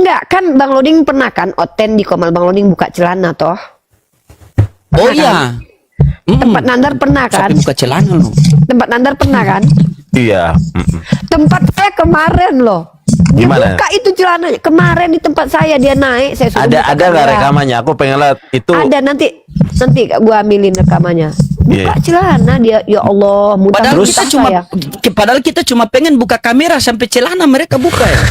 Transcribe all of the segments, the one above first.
Enggak, kan Bang Loding pernah kan Oten di Komal Bang Loding buka celana toh. Oh iya. Tempat Nandar pernah kan? Sampai buka celana loh. Tempat Nandar pernah kan? Iya. Tempat saya kemarin loh. Dia Gimana? buka itu celananya. Kemarin di tempat saya dia naik. Saya suruh buka Ada nggak kamera. rekamannya? Aku pengen lihat itu. Ada nanti gua ambilin rekamannya. Buka Iya. celana dia, ya Allah. Padahal Muntah-muntah saya. padahal kita cuma pengen buka kamera sampai celana mereka buka ya.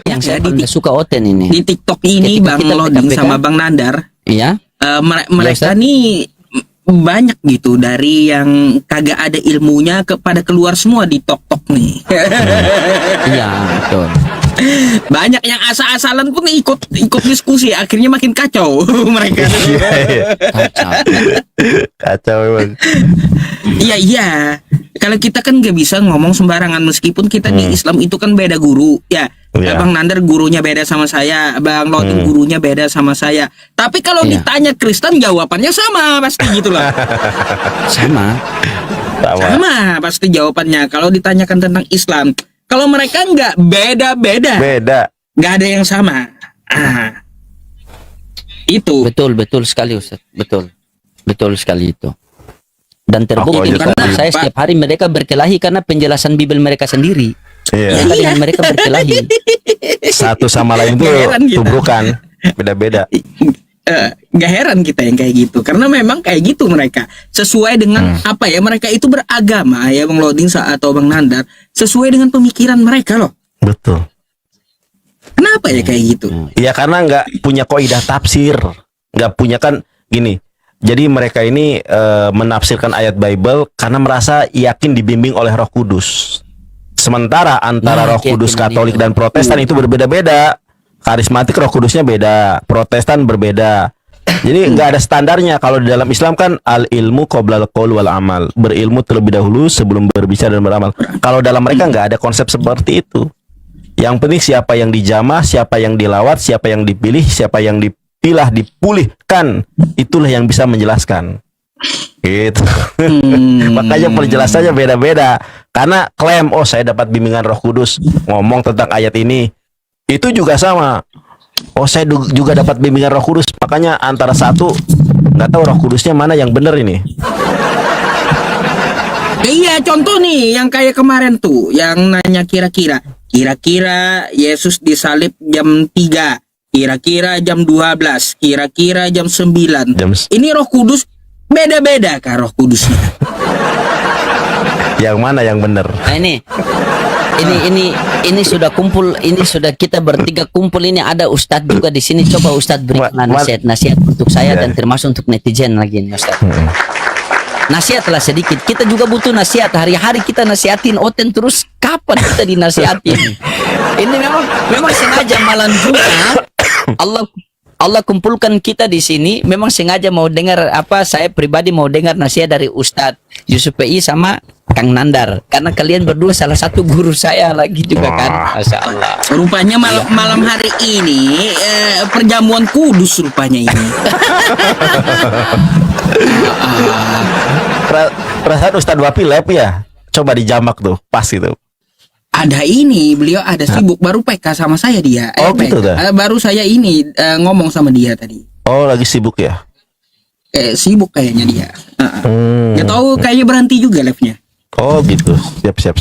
Yang saya Jadi, suka Oten ini. Di TikTok ini Ketika Bang kita Loding PKPK. sama Bang Nandar, Iya. mereka Ustaz. nih banyak gitu dari yang kagak ada ilmunya kepada keluar semua di TikTok nih. Iya, betul. Banyak yang asal-asalan pun ikut diskusi, akhirnya makin kacau mereka. Kacau. Kacau memang. Iya. Kalau kita kan nggak bisa ngomong sembarangan meskipun kita di Islam itu kan beda guru, ya. Iya. Bang Nandar gurunya beda sama saya, Bang Loding gurunya beda sama saya. Tapi kalau Iya. ditanya Kristen jawabannya sama pasti gitu loh. Sama. Sama pasti jawabannya. Kalau ditanyakan tentang Islam, kalau mereka nggak beda-beda, Beda. nggak ada yang sama. Itu. Betul sekali Ustaz. Betul sekali itu. Dan terbukti Aku aja karena tahu. saya setiap hari mereka berkelahi karena penjelasan Bible mereka sendiri. Iya. Mereka dengan mereka berkelahi. Satu sama lain tuh Heran kita. tubrukan. Beda-beda. Nggak heran kita yang kayak gitu, karena memang kayak gitu mereka sesuai dengan apa ya, mereka itu beragama ya Bang Loding atau Bang Nandar sesuai dengan pemikiran mereka loh. Betul. Kenapa ya kayak gitu? Iya karena nggak punya kaidah tafsir, nggak punya kan gini. Jadi mereka ini menafsirkan ayat Bible karena merasa yakin dibimbing oleh Roh Kudus. Sementara antara Nah, Roh Kudus keyakinan Katolik itu. dan Protestan itu berbeda-beda. Karismatik Roh Kudusnya beda, Protestan berbeda. Jadi nggak ada standarnya. Kalau di dalam Islam kan al ilmu qoblal qaul wal amal, berilmu terlebih dahulu sebelum berbicara dan beramal. Kalau dalam mereka nggak ada konsep seperti itu. Yang penting siapa yang dijamah, siapa yang dilawat, siapa yang dipilih, siapa yang dipilah, dipulihkan, itulah yang bisa menjelaskan. Gitu. Makanya penjelasannya beda-beda. Karena klaim, oh saya dapat bimbingan Roh Kudus ngomong tentang ayat ini, itu juga sama. Oh saya juga dapat bimbingan Roh Kudus, makanya antara satu nggak tahu Roh Kudusnya mana yang benar ini. Iya, contoh nih yang kayak kemarin tuh yang nanya kira-kira Yesus disalib jam 3, kira-kira jam 12, kira-kira jam 9. Ini Roh Kudus beda-beda kah Roh Kudusnya? Yang mana yang benar? Nah ini sudah kumpul, ini sudah kita bertiga kumpul, ini ada Ustadz juga di sini. Coba Ustadz berikan nasihat untuk saya dan termasuk untuk netizen lagi nih Ustadz. Nasihatlah sedikit. Kita juga butuh nasihat. Hari-hari kita nasihatin Oten terus. Kapan kita dinasihatin? Ini memang sengaja malam juga. Allah kumpulkan kita di sini. Memang sengaja mau dengar apa? Saya pribadi mau dengar nasihat dari Ustadz Yusuf PI sama Kang Nandar. Karena kalian berdua salah satu guru saya lagi juga kan. Masya Allah. Rupanya malam hari ini perjamuan kudus rupanya ini. Perasaan Ustadz Wapi lab ya. Coba dijamak tuh, pas itu. Ada ini, beliau ada sibuk, baru PK sama saya dia. Oh, gitu dah. Baru saya ini ngomong sama dia tadi. Oh lagi sibuk ya? Sibuk kayaknya dia. Nggak tahu kayaknya berhenti juga live-nya. Oh gitu. Siap.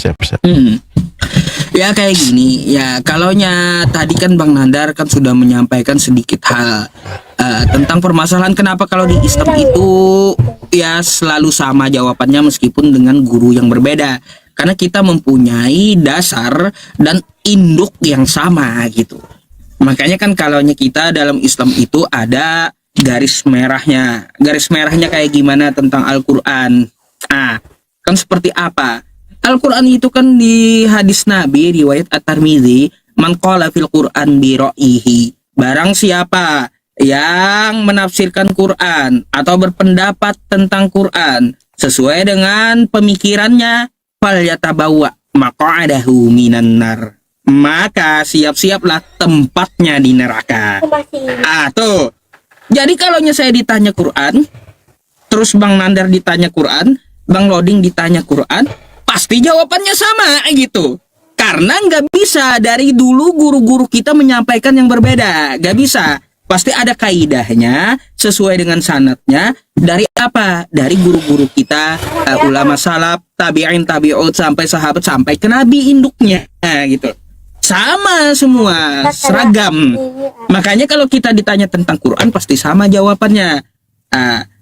Ya kayak gini ya, kalaunya tadi kan Bang Nandar kan sudah menyampaikan sedikit hal tentang permasalahan kenapa kalau di Islam itu ya selalu sama jawabannya meskipun dengan guru yang berbeda, karena kita mempunyai dasar dan induk yang sama gitu. Makanya kan kalaunya kita dalam Islam itu ada garis merahnya. Garis merahnya kayak gimana tentang Al-Quran? Kan seperti apa? Al-Quran itu kan di hadis Nabi riwayat At-Tirmidzi, man qala fil Quran bi ra'yihi. Barang siapa yang menafsirkan Quran atau berpendapat tentang Quran sesuai dengan pemikirannya, fal yatabawa maq'adahu minan nar. Maka siap-siaplah tempatnya di neraka. Tuh. Jadi kalaunya saya ditanya Quran, terus Bang Nandar ditanya Quran, Bang Loding ditanya Quran, pasti jawabannya sama gitu. Karena nggak bisa dari dulu guru-guru kita menyampaikan yang berbeda, nggak bisa. Pasti ada kaidahnya sesuai dengan sanadnya dari apa? Dari guru-guru kita, ulama salaf, tabi'in, tabi'ut sampai sahabat sampai ke nabi induknya, gitu. Sama semua, seragam. Makanya kalau kita ditanya tentang Quran pasti sama jawabannya.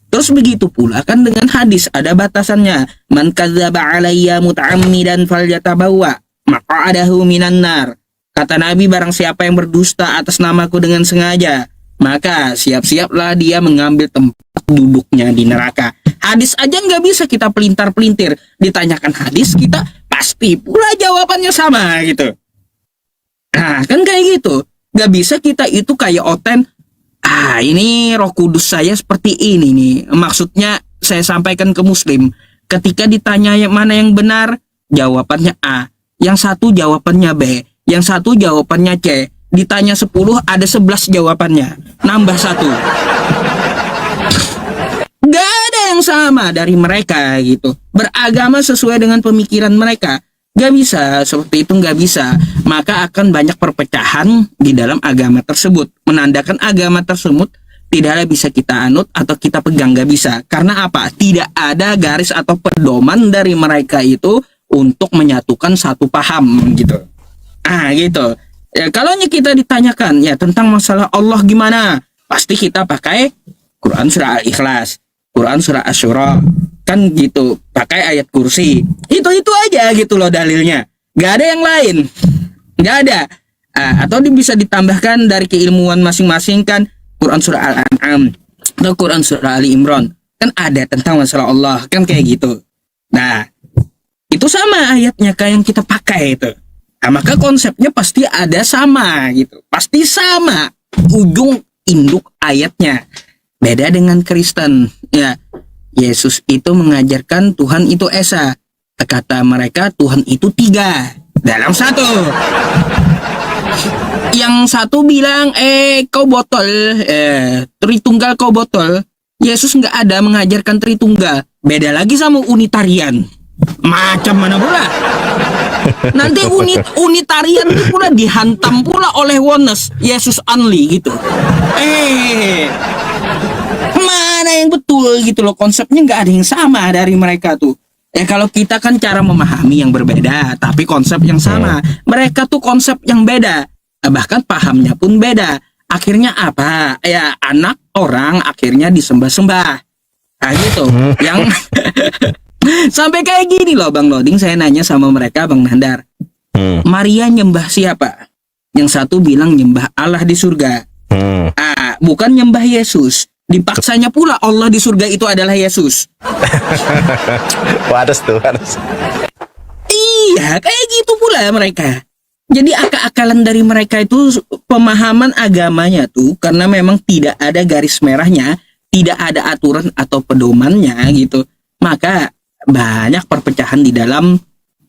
Terus begitu pula kan dengan hadis ada batasannya. Man kadzdzaba alayya muta'ammidan falyatabawwa maq'adahu minan nar. Kata Nabi, barang siapa yang berdusta atas namaku dengan sengaja, maka siap-siaplah dia mengambil tempat duduknya di neraka. Hadis aja nggak bisa kita pelintar-pelintir. Ditanyakan hadis kita pasti pula jawabannya sama gitu. Nah kan kayak gitu. Nggak bisa kita itu kayak oten. Ini Roh Kudus saya seperti ini nih. Maksudnya saya sampaikan ke Muslim. Ketika ditanya yang mana yang benar, jawabannya A. Yang satu jawabannya B. Yang satu jawabannya C. Ditanya 10 ada 11 jawabannya. Nambah 1. Gak ada yang sama dari mereka gitu. Beragama sesuai dengan pemikiran mereka. Gak bisa, seperti itu gak bisa. Maka akan banyak perpecahan di dalam agama tersebut. Menandakan agama tersebut tidaklah bisa kita anut atau kita pegang, gak bisa. Karena apa? Tidak ada garis atau pedoman dari mereka itu untuk menyatukan satu paham gitu. Gitu. Ya, kalau kita ditanyakan ya tentang masalah Allah gimana, pasti kita pakai Quran surah Al-Ikhlas, Quran surah Asy-Syura, kan gitu, pakai ayat kursi. Itu aja gitu loh dalilnya. Gak ada yang lain. Gak ada. Atau bisa ditambahkan dari keilmuan masing-masing kan, Quran surah Al-An'am atau Quran surah Ali Imran. Kan ada tentang masalah Allah, kan kayak gitu. Nah, itu sama ayatnya kayak yang kita pakai itu. Maka konsepnya pasti ada sama gitu. Pasti sama ujung induk ayatnya. Beda dengan Kristen. Ya, Yesus itu mengajarkan Tuhan itu Esa. Kata mereka Tuhan itu 3 dalam 1. Yang satu bilang kau botol, Tritunggal kau botol. Yesus nggak ada mengajarkan Tritunggal. Beda lagi sama Unitarian. Macam mana pula? Nanti Unitarian itu pula dihantam pula oleh oneness, Yesus only gitu. Mana yang betul gitu loh, konsepnya nggak ada yang sama dari mereka tuh. Kalau kita kan cara memahami yang berbeda, tapi konsep yang sama. Mereka tuh konsep yang beda, bahkan pahamnya pun beda. Akhirnya apa? Ya anak orang akhirnya disembah-sembah. Gitu. Yang sampai kayak gini loh Bang Loding, saya nanya sama mereka, Bang Nandar. Maria nyembah siapa? Yang satu bilang nyembah Allah di surga. Bukan nyembah Yesus. Dipaksanya pula Allah di surga itu adalah Yesus. Wadas tuh. Iya, kayak gitu pula mereka. Jadi akal-akalan dari mereka itu pemahaman agamanya tuh karena memang tidak ada garis merahnya, tidak ada aturan atau pedomannya gitu. Maka banyak perpecahan di dalam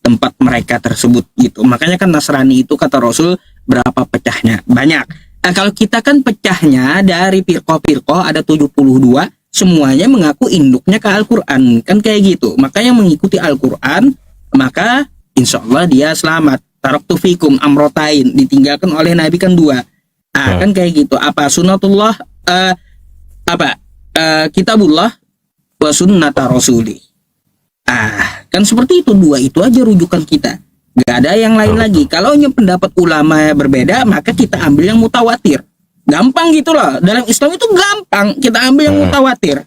tempat mereka tersebut gitu. Makanya kan Nasrani itu kata Rasul berapa pecahnya? Banyak. Kalau kita kan pecahnya dari firqah-firqah ada 72, semuanya mengaku induknya ke Al-Quran. Kan kayak gitu. Maka yang mengikuti Al-Quran, maka insya Allah dia selamat. Taraktu fikum amrotain, ditinggalkan oleh Nabi kan 2. Kan kayak gitu. Apa sunatullah, kitabullah wa sunnata rasuli. Kan seperti itu, 2 itu aja rujukan kita. Gak ada yang lain lagi. Kalau pendapat ulama berbeda, maka kita ambil yang mutawatir. Gampang gitu loh. Dalam Islam itu gampang. Kita ambil yang mutawatir.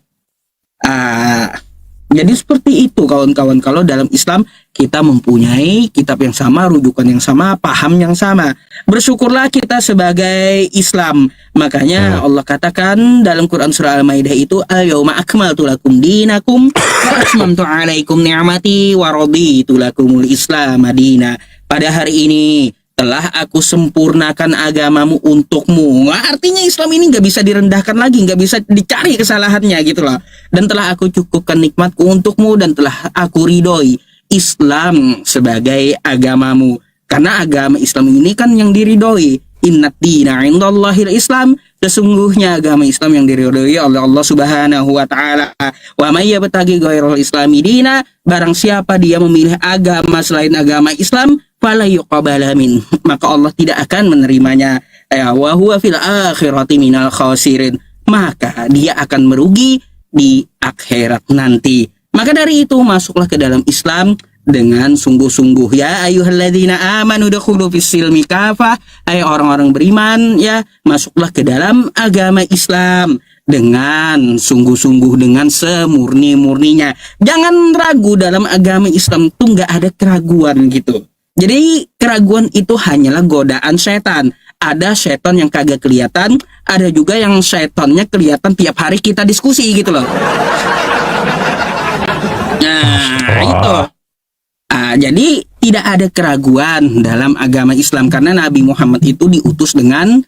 Jadi seperti itu kawan-kawan. Kalau dalam Islam kita mempunyai kitab yang sama, rujukan yang sama, paham yang sama. Bersyukurlah kita sebagai Islam. Makanya Allah katakan dalam Quran surah Al-Maidah itu, al-yawma akmaltu lakum dinakum wa atmamtu alaikum ni'mati wa raditu lakumul Islam madina. Pada hari ini telah aku sempurnakan agamamu untukmu. Artinya Islam ini nggak bisa direndahkan lagi, nggak bisa dicari kesalahannya gitu loh. Dan telah aku cukupkan nikmatku untukmu dan telah aku ridhoi Islam sebagai agamamu. Karena agama Islam ini kan yang diridhoi. Innad dina indallahil Islam, sesungguhnya agama Islam yang diridhoi oleh Allah Subhanahu wa taala. Wa may yabtaghi ghairal islami dina, barang siapa dia memilih agama selain agama Islam, fala yuqbala min, maka Allah tidak akan menerimanya. Wa huwa fil akhirati minal khasirin, maka dia akan merugi di akhirat nanti. Maka dari itu masuklah ke dalam Islam dengan sungguh-sungguh. Ya ayyuhalladzina amanu dukhulu fis-silmi kafah, hai orang-orang beriman, ya masuklah ke dalam agama Islam dengan sungguh-sungguh, dengan semurni-murninya. Jangan ragu, dalam agama Islam tuh nggak ada keraguan gitu. Jadi keraguan itu hanyalah godaan setan. Ada setan yang kagak kelihatan, ada juga yang setannya kelihatan tiap hari kita diskusi gitu loh. Nah, itu. Jadi tidak ada keraguan dalam agama Islam karena Nabi Muhammad itu diutus dengan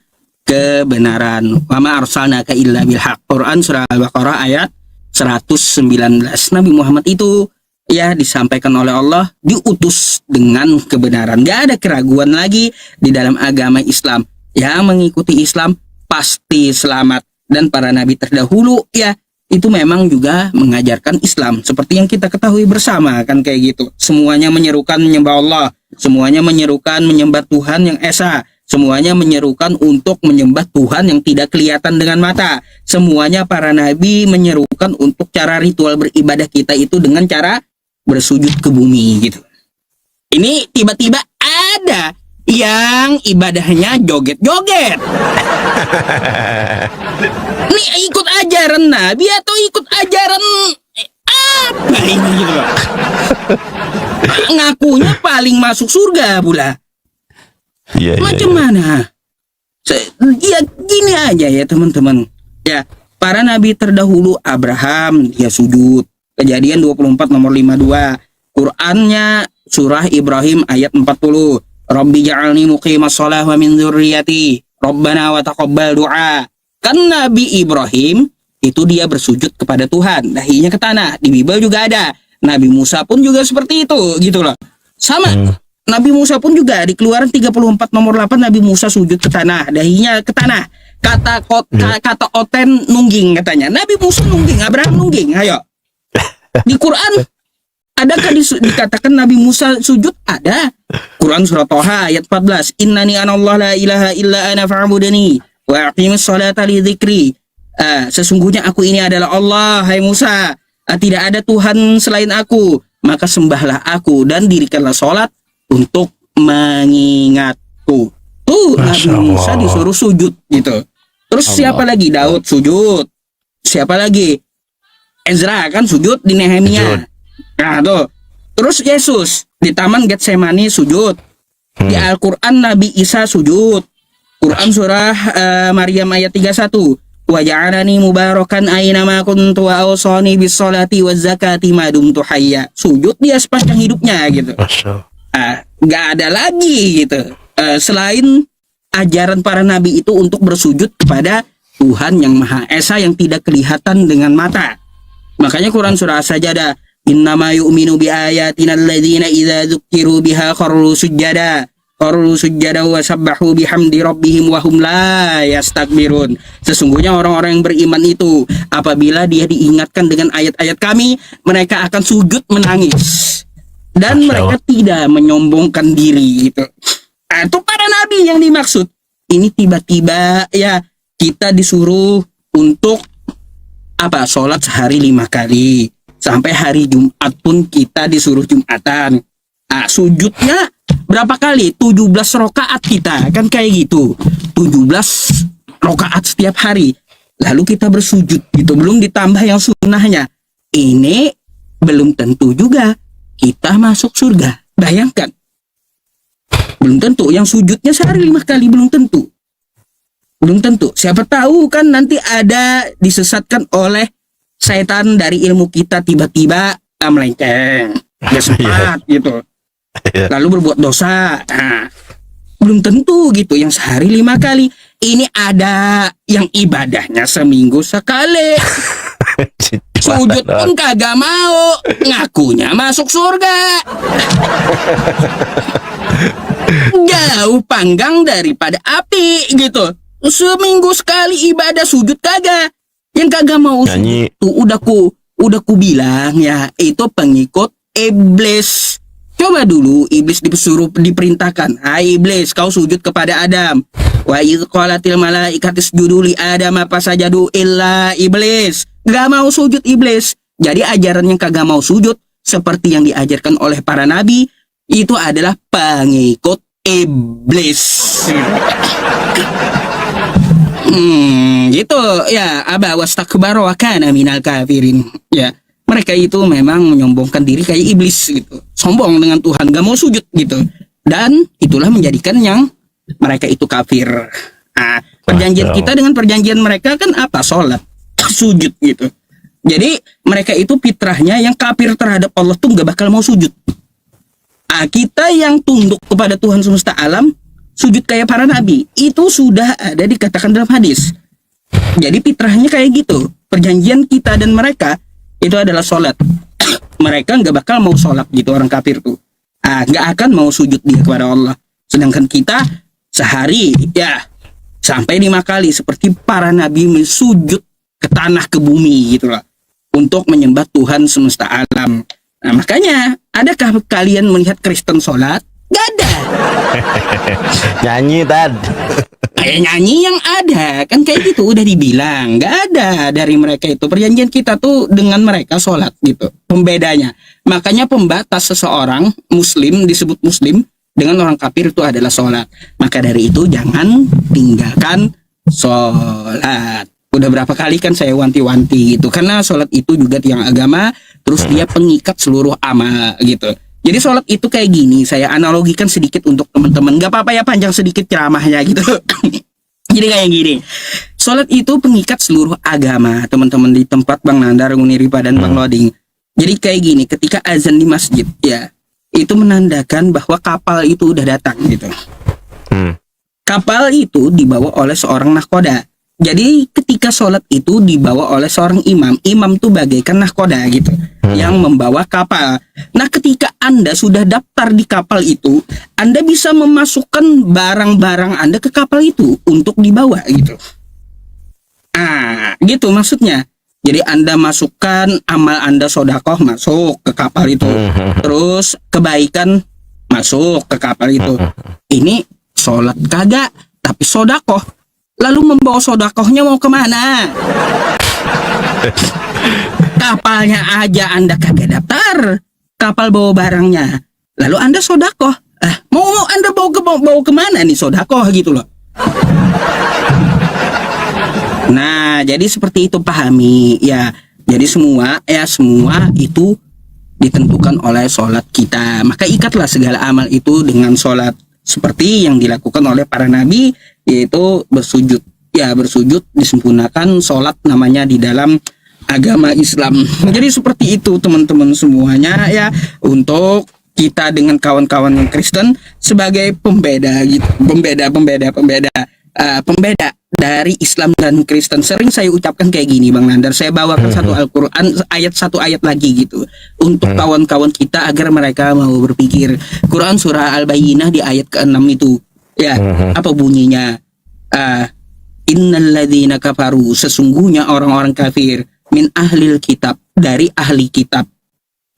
kebenaran. Wa ma arsalnaka illa bil haqq. Quran surah Al-Baqarah ayat 119. Nabi Muhammad itu ya disampaikan oleh Allah, diutus dengan kebenaran. Gak ada keraguan lagi di dalam agama Islam. Yang mengikuti Islam pasti selamat. Dan para nabi terdahulu ya itu memang juga mengajarkan Islam seperti yang kita ketahui bersama kan, kayak gitu. Semuanya menyerukan menyembah Allah, semuanya menyerukan menyembah Tuhan yang esa, semuanya menyerukan untuk menyembah Tuhan yang tidak kelihatan dengan mata. Semuanya para nabi menyerukan untuk cara ritual beribadah kita itu dengan cara bersujud ke bumi gitu. Ini tiba-tiba ada yang ibadahnya joget-joget. Nih ikut ajaran Nabi atau ikut ajaran apa ini gitu loh. Ngakunya paling masuk surga pula. Macam mana? Ya gini aja ya teman-teman. Ya, para nabi terdahulu, Abraham dia sujud. Kejadian 24 nomor 52. Qur'annya surah Ibrahim ayat 40. Rabbi ja'alni muqimas shalah wa min dzurriyyati Rabbana wa taqabbal du'a. Kan Nabi Ibrahim itu dia bersujud kepada Tuhan, dahinya ke tanah. Di Bible juga ada. Nabi Musa pun juga seperti itu gitu loh. Sama. Nabi Musa pun juga di Keluaran 34 nomor 8 Nabi Musa sujud ke tanah, dahinya ke tanah. Kata Oten nungging katanya. Nabi Musa nungging, Abraham nungging. Ayo. Di Quran adakah dikatakan Nabi Musa sujud? Ada. Quran surah Toha ayat 14. Innani anallah la ilaha illa ana fa'budani wa aqimis sholata li dzikri. Sesungguhnya aku ini adalah Allah, hai Musa. Tidak ada Tuhan selain aku, maka sembahlah aku dan dirikanlah sholat untuk mengingatku. Tuh Nabi Musa disuruh sujud gitu. Terus siapa lagi? Daud sujud. Siapa lagi? Ezra kan sujud di Nehemia. Nah tuh. Terus Yesus di Taman Getsemani sujud. Di Al-Quran Nabi Isa sujud. Quran surah Maryam ayat 31. Wa ja'alani mubarakan aynama kuntu wa awsani bis sholati waz zakati ma dumtu hayya. Sujud dia sepanjang hidupnya gitu. Gak ada lagi gitu. Selain ajaran para nabi itu untuk bersujud kepada Tuhan yang Maha Esa yang tidak kelihatan dengan mata. Makanya Quran surah As-Sajdah, innama yu'minu bi ayatina alladzina idza dzukiru biha kharru sujada wa sabbahu bihamdi rabbihim wa hum la yastakbirun. Sesungguhnya orang-orang yang beriman itu apabila dia diingatkan dengan ayat-ayat kami, mereka akan sujud menangis dan mereka tidak menyombongkan diri gitu. Itu para nabi yang dimaksud. Ini tiba-tiba ya kita disuruh untuk apa? Sholat sehari 5 kali. Sampai hari Jumat pun kita disuruh Jumatan. Sujudnya berapa kali? 17 rakaat kita. Kan kayak gitu. 17 rakaat setiap hari. Lalu kita bersujud gitu. Belum ditambah yang sunnahnya. Ini belum tentu juga kita masuk surga. Bayangkan. Belum tentu. Yang sujudnya sehari 5 kali belum tentu. Belum tentu. Siapa tahu kan nanti ada disesatkan oleh setan dari ilmu kita, tiba-tiba melenceng. Gak sempat gitu. Lalu berbuat dosa. Nah, belum tentu gitu. Yang sehari 5 kali. Ini ada yang ibadahnya seminggu sekali. Sujud pun kagak mau, ngakunya masuk surga. Jauh panggang daripada api gitu. Seminggu sekali ibadah sujud kagak. Yang kagak mau Nyanyi. sujud tuh udah ku bilang ya, itu pengikut iblis. Coba dulu iblis diperintahkan, "Hai iblis, kau sujud kepada Adam." Wa idz qalatil malaikatu isjudu li Adam fasajadu illa iblis. Gak mau sujud iblis. Jadi ajaran yang kagak mau sujud seperti yang diajarkan oleh para nabi itu adalah pengikut iblis. Gitu ya, aba wastakbara wa kana minal kafirin. Ya, mereka itu memang menyombongkan diri kayak iblis gitu. Sombong dengan Tuhan, gak mau sujud gitu. Dan itulah menjadikan yang mereka itu kafir. Nah, perjanjian kita dengan perjanjian mereka kan apa? Sholat, sujud gitu. Jadi mereka itu fitrahnya yang kafir terhadap Allah tuh gak bakal mau sujud. Nah, kita yang tunduk kepada Tuhan semesta alam, sujud kayak para nabi, itu sudah ada dikatakan dalam hadis. Jadi fitrahnya kayak gitu. Perjanjian kita dan mereka itu adalah sholat. Mereka nggak bakal mau sholat gitu, orang kafir tuh. Nggak akan mau sujud dia kepada Allah. Sedangkan kita sehari ya sampai 5 kali seperti para nabi sujud ke tanah, ke bumi gitu lah, untuk menyembah Tuhan semesta alam. Nah, makanya adakah kalian melihat Kristen sholat? Gak ada. Nyanyi Tad. Kayak nyanyi yang ada kan kayak gitu, udah dibilang gak ada dari mereka itu. Perjanjian kita tuh dengan mereka sholat gitu, pembedanya. Makanya pembatas seseorang muslim disebut muslim dengan orang kafir itu adalah sholat. Maka dari itu jangan tinggalkan sholat. Udah berapa kali kan saya wanti-wanti gitu, karena sholat itu juga tiang agama, terus dia pengikat seluruh amal gitu. Jadi sholat itu kayak gini, saya analogikan sedikit untuk teman-teman. Gak apa-apa ya panjang sedikit ceramahnya gitu. Jadi kayak gini, sholat itu pengikat seluruh agama, teman-teman di tempat Bang Nandar, Uniripa, dan Bang Loding. Jadi kayak gini, ketika azan di masjid ya, itu menandakan bahwa kapal itu udah datang gitu. Kapal itu dibawa oleh seorang nahkoda. Jadi ketika sholat itu dibawa oleh seorang imam, imam tuh bagaikan nahkoda gitu, yang membawa kapal. Nah, ketika Anda sudah daftar di kapal itu, Anda bisa memasukkan barang-barang Anda ke kapal itu untuk dibawa gitu. Gitu maksudnya. Jadi Anda masukkan amal Anda, sodakoh masuk ke kapal itu, terus kebaikan masuk ke kapal itu. Ini sholat kagak, tapi sodakoh. Lalu membawa sodakohnya mau kemana? Kapalnya aja Anda kagak daftar, kapal bawa barangnya. Lalu Anda sodakoh, mau Anda bawa kemana nih sodakoh gitu loh. Nah, jadi seperti itu, pahami ya. Jadi semua itu ditentukan oleh sholat kita. Maka ikatlah segala amal itu dengan sholat, seperti yang dilakukan oleh para nabi, yaitu bersujud. Ya, bersujud disempurnakan sholat namanya di dalam agama Islam. Jadi seperti itu teman-teman semuanya ya, untuk kita dengan kawan-kawan yang Kristen sebagai pembeda gitu, pembeda dari Islam dan Kristen. Sering saya ucapkan kayak gini Bang Nandar, saya bawakan satu Al-Quran, satu ayat lagi gitu, untuk kawan-kawan kita agar mereka mau berpikir. Quran surah Al-Bayyinah di ayat ke-6 itu ya, apa bunyinya? Innalladzina kafaru, sesungguhnya orang-orang kafir, min ahlil kitab, dari ahli kitab,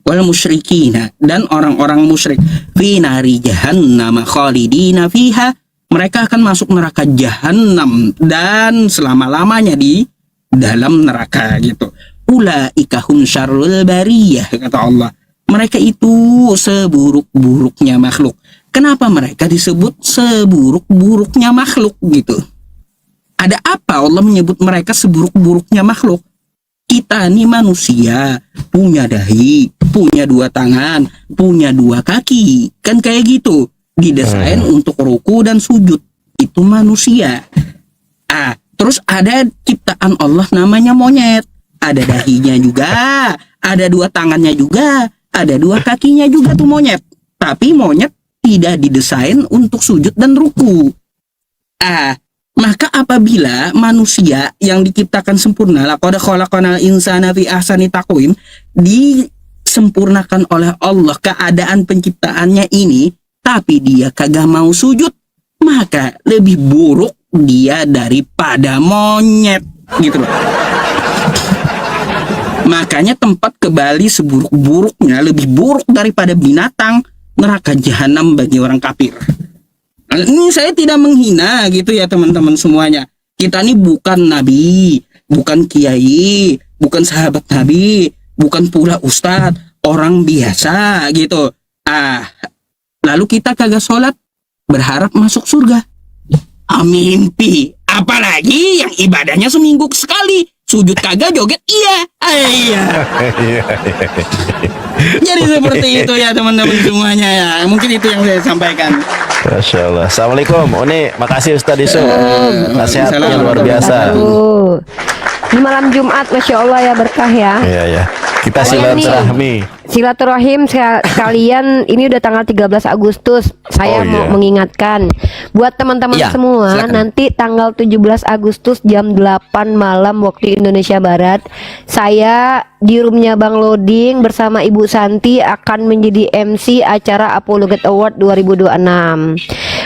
wal musyrikina, dan orang-orang musyrik, fi nari jahannam khalidina fiha, mereka akan masuk neraka jahanam dan selama-lamanya di dalam neraka gitu. Ulaika hum syarrul bariyah, kata Allah. Mereka itu seburuk-buruknya makhluk. Kenapa mereka disebut seburuk-buruknya makhluk gitu? Ada apa Allah menyebut mereka seburuk-buruknya makhluk? Kita nih manusia, punya dahi, punya 2 tangan, punya 2 kaki, kan kayak gitu. Didesain untuk ruku dan sujud. Itu manusia. Terus ada ciptaan Allah namanya monyet. Ada dahinya juga, ada 2 tangannya juga, ada 2 kakinya juga tuh monyet. Tapi monyet tidak didesain untuk sujud dan ruku. Maka apabila manusia yang diciptakan sempurna, laqad khalaqnal insana fi ahsani taqwim, disempurnakan oleh Allah keadaan penciptaannya ini, tapi dia kagak mau sujud, maka lebih buruk dia daripada monyet, gitu loh. Makanya tempat ke Bali seburuk-buruknya, lebih buruk daripada binatang, neraka jahanam bagi orang kafir. Ini saya tidak menghina gitu ya teman-teman semuanya. Kita ini bukan nabi, bukan kiai, bukan sahabat nabi, bukan pula ustadz, orang biasa gitu. Lalu kita kagak sholat, berharap masuk surga. Mimpi. Apalagi yang ibadahnya seminggu sekali, sujud kagak, joget iya. Iya. Jadi seperti itu ya teman-teman semuanya ya. Mungkin itu yang saya sampaikan. Masya Allah. Assalamualaikum. Ini makasih Ustadz Isu. Nasihatnya luar biasa. Di malam Jumat, Masya Allah ya, berkah ya. Iya ya. Kita Pokoknya silaturahmi. Silaturahim sekalian, ini udah tanggal 13 Agustus. Saya mau mengingatkan buat teman-teman semua, silakan. nanti tanggal 17 Agustus jam 8 malam waktu Indonesia Barat, saya di roomnya Bang Loding bersama Ibu Santi akan menjadi MC acara Apologet Award 2026.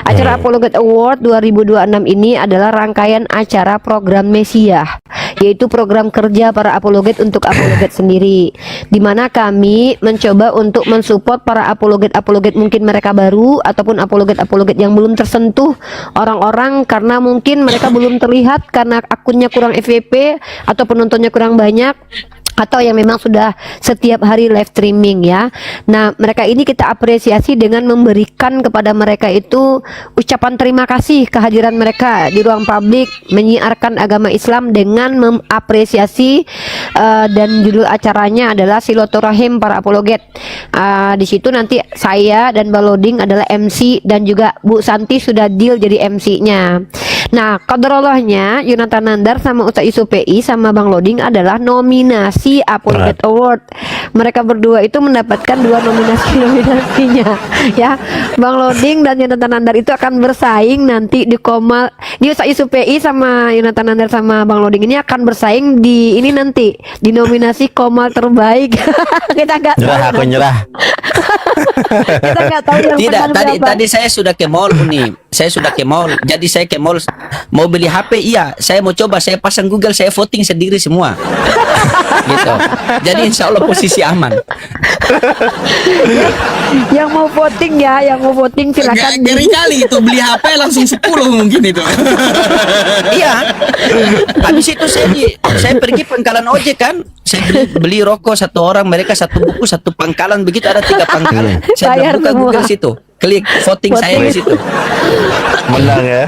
Acara Apologet Award 2026 ini adalah rangkaian acara program Mesiah, yaitu program kerja para apologet untuk apologet sendiri, di mana kami mencoba untuk mensupport para apologet mungkin mereka baru ataupun apologet yang belum tersentuh orang-orang karena mungkin mereka belum terlihat karena akunnya kurang FYP atau penontonnya kurang banyak, atau yang memang sudah setiap hari live streaming ya. Nah, mereka ini kita apresiasi dengan memberikan kepada mereka itu ucapan terima kasih kehadiran mereka di ruang publik menyiarkan agama Islam dengan mengapresiasi, dan judul acaranya adalah Silaturahim para apologet. Di situ nanti saya dan Bang Loding adalah MC dan juga Bu Santi sudah deal jadi MC-nya. Nah, qadarallahnya Yonatan Nandar sama Ustaz Isu PI sama Bang Loding adalah nominasi Apologet Award. Mereka berdua itu mendapatkan 2 nominasinya ya. Bang Loding dan Yonatan Nandar itu akan bersaing nanti di Komal. Di Ustaz Isu PI sama Yonatan Nandar sama Bang Loding ini akan bersaing di ini nanti di nominasi Komal terbaik. Kita nggak tahu. Nyerah, aku nyerah. Kita nggak tahu yang Tidak, menang berapa. tadi saya sudah ke mall Uni. Saya sudah ke mall. Jadi saya ke mall mau beli HP, iya. Saya mau coba, saya pasang Google, saya voting sendiri semua. Gitu. Jadi insya Allah posisi aman. Yang mau voting ya, yang mau voting silakan. Ngeri kali itu beli HP langsung 10 mungkin itu. Iya. Habis itu saya pergi pangkalan ojek kan. Saya beli rokok satu orang, mereka satu buku, satu pangkalan, begitu ada 3 pangkalan. Saya Bayar buka semua. Google situ. Klik voting saya di situ. Menang ya.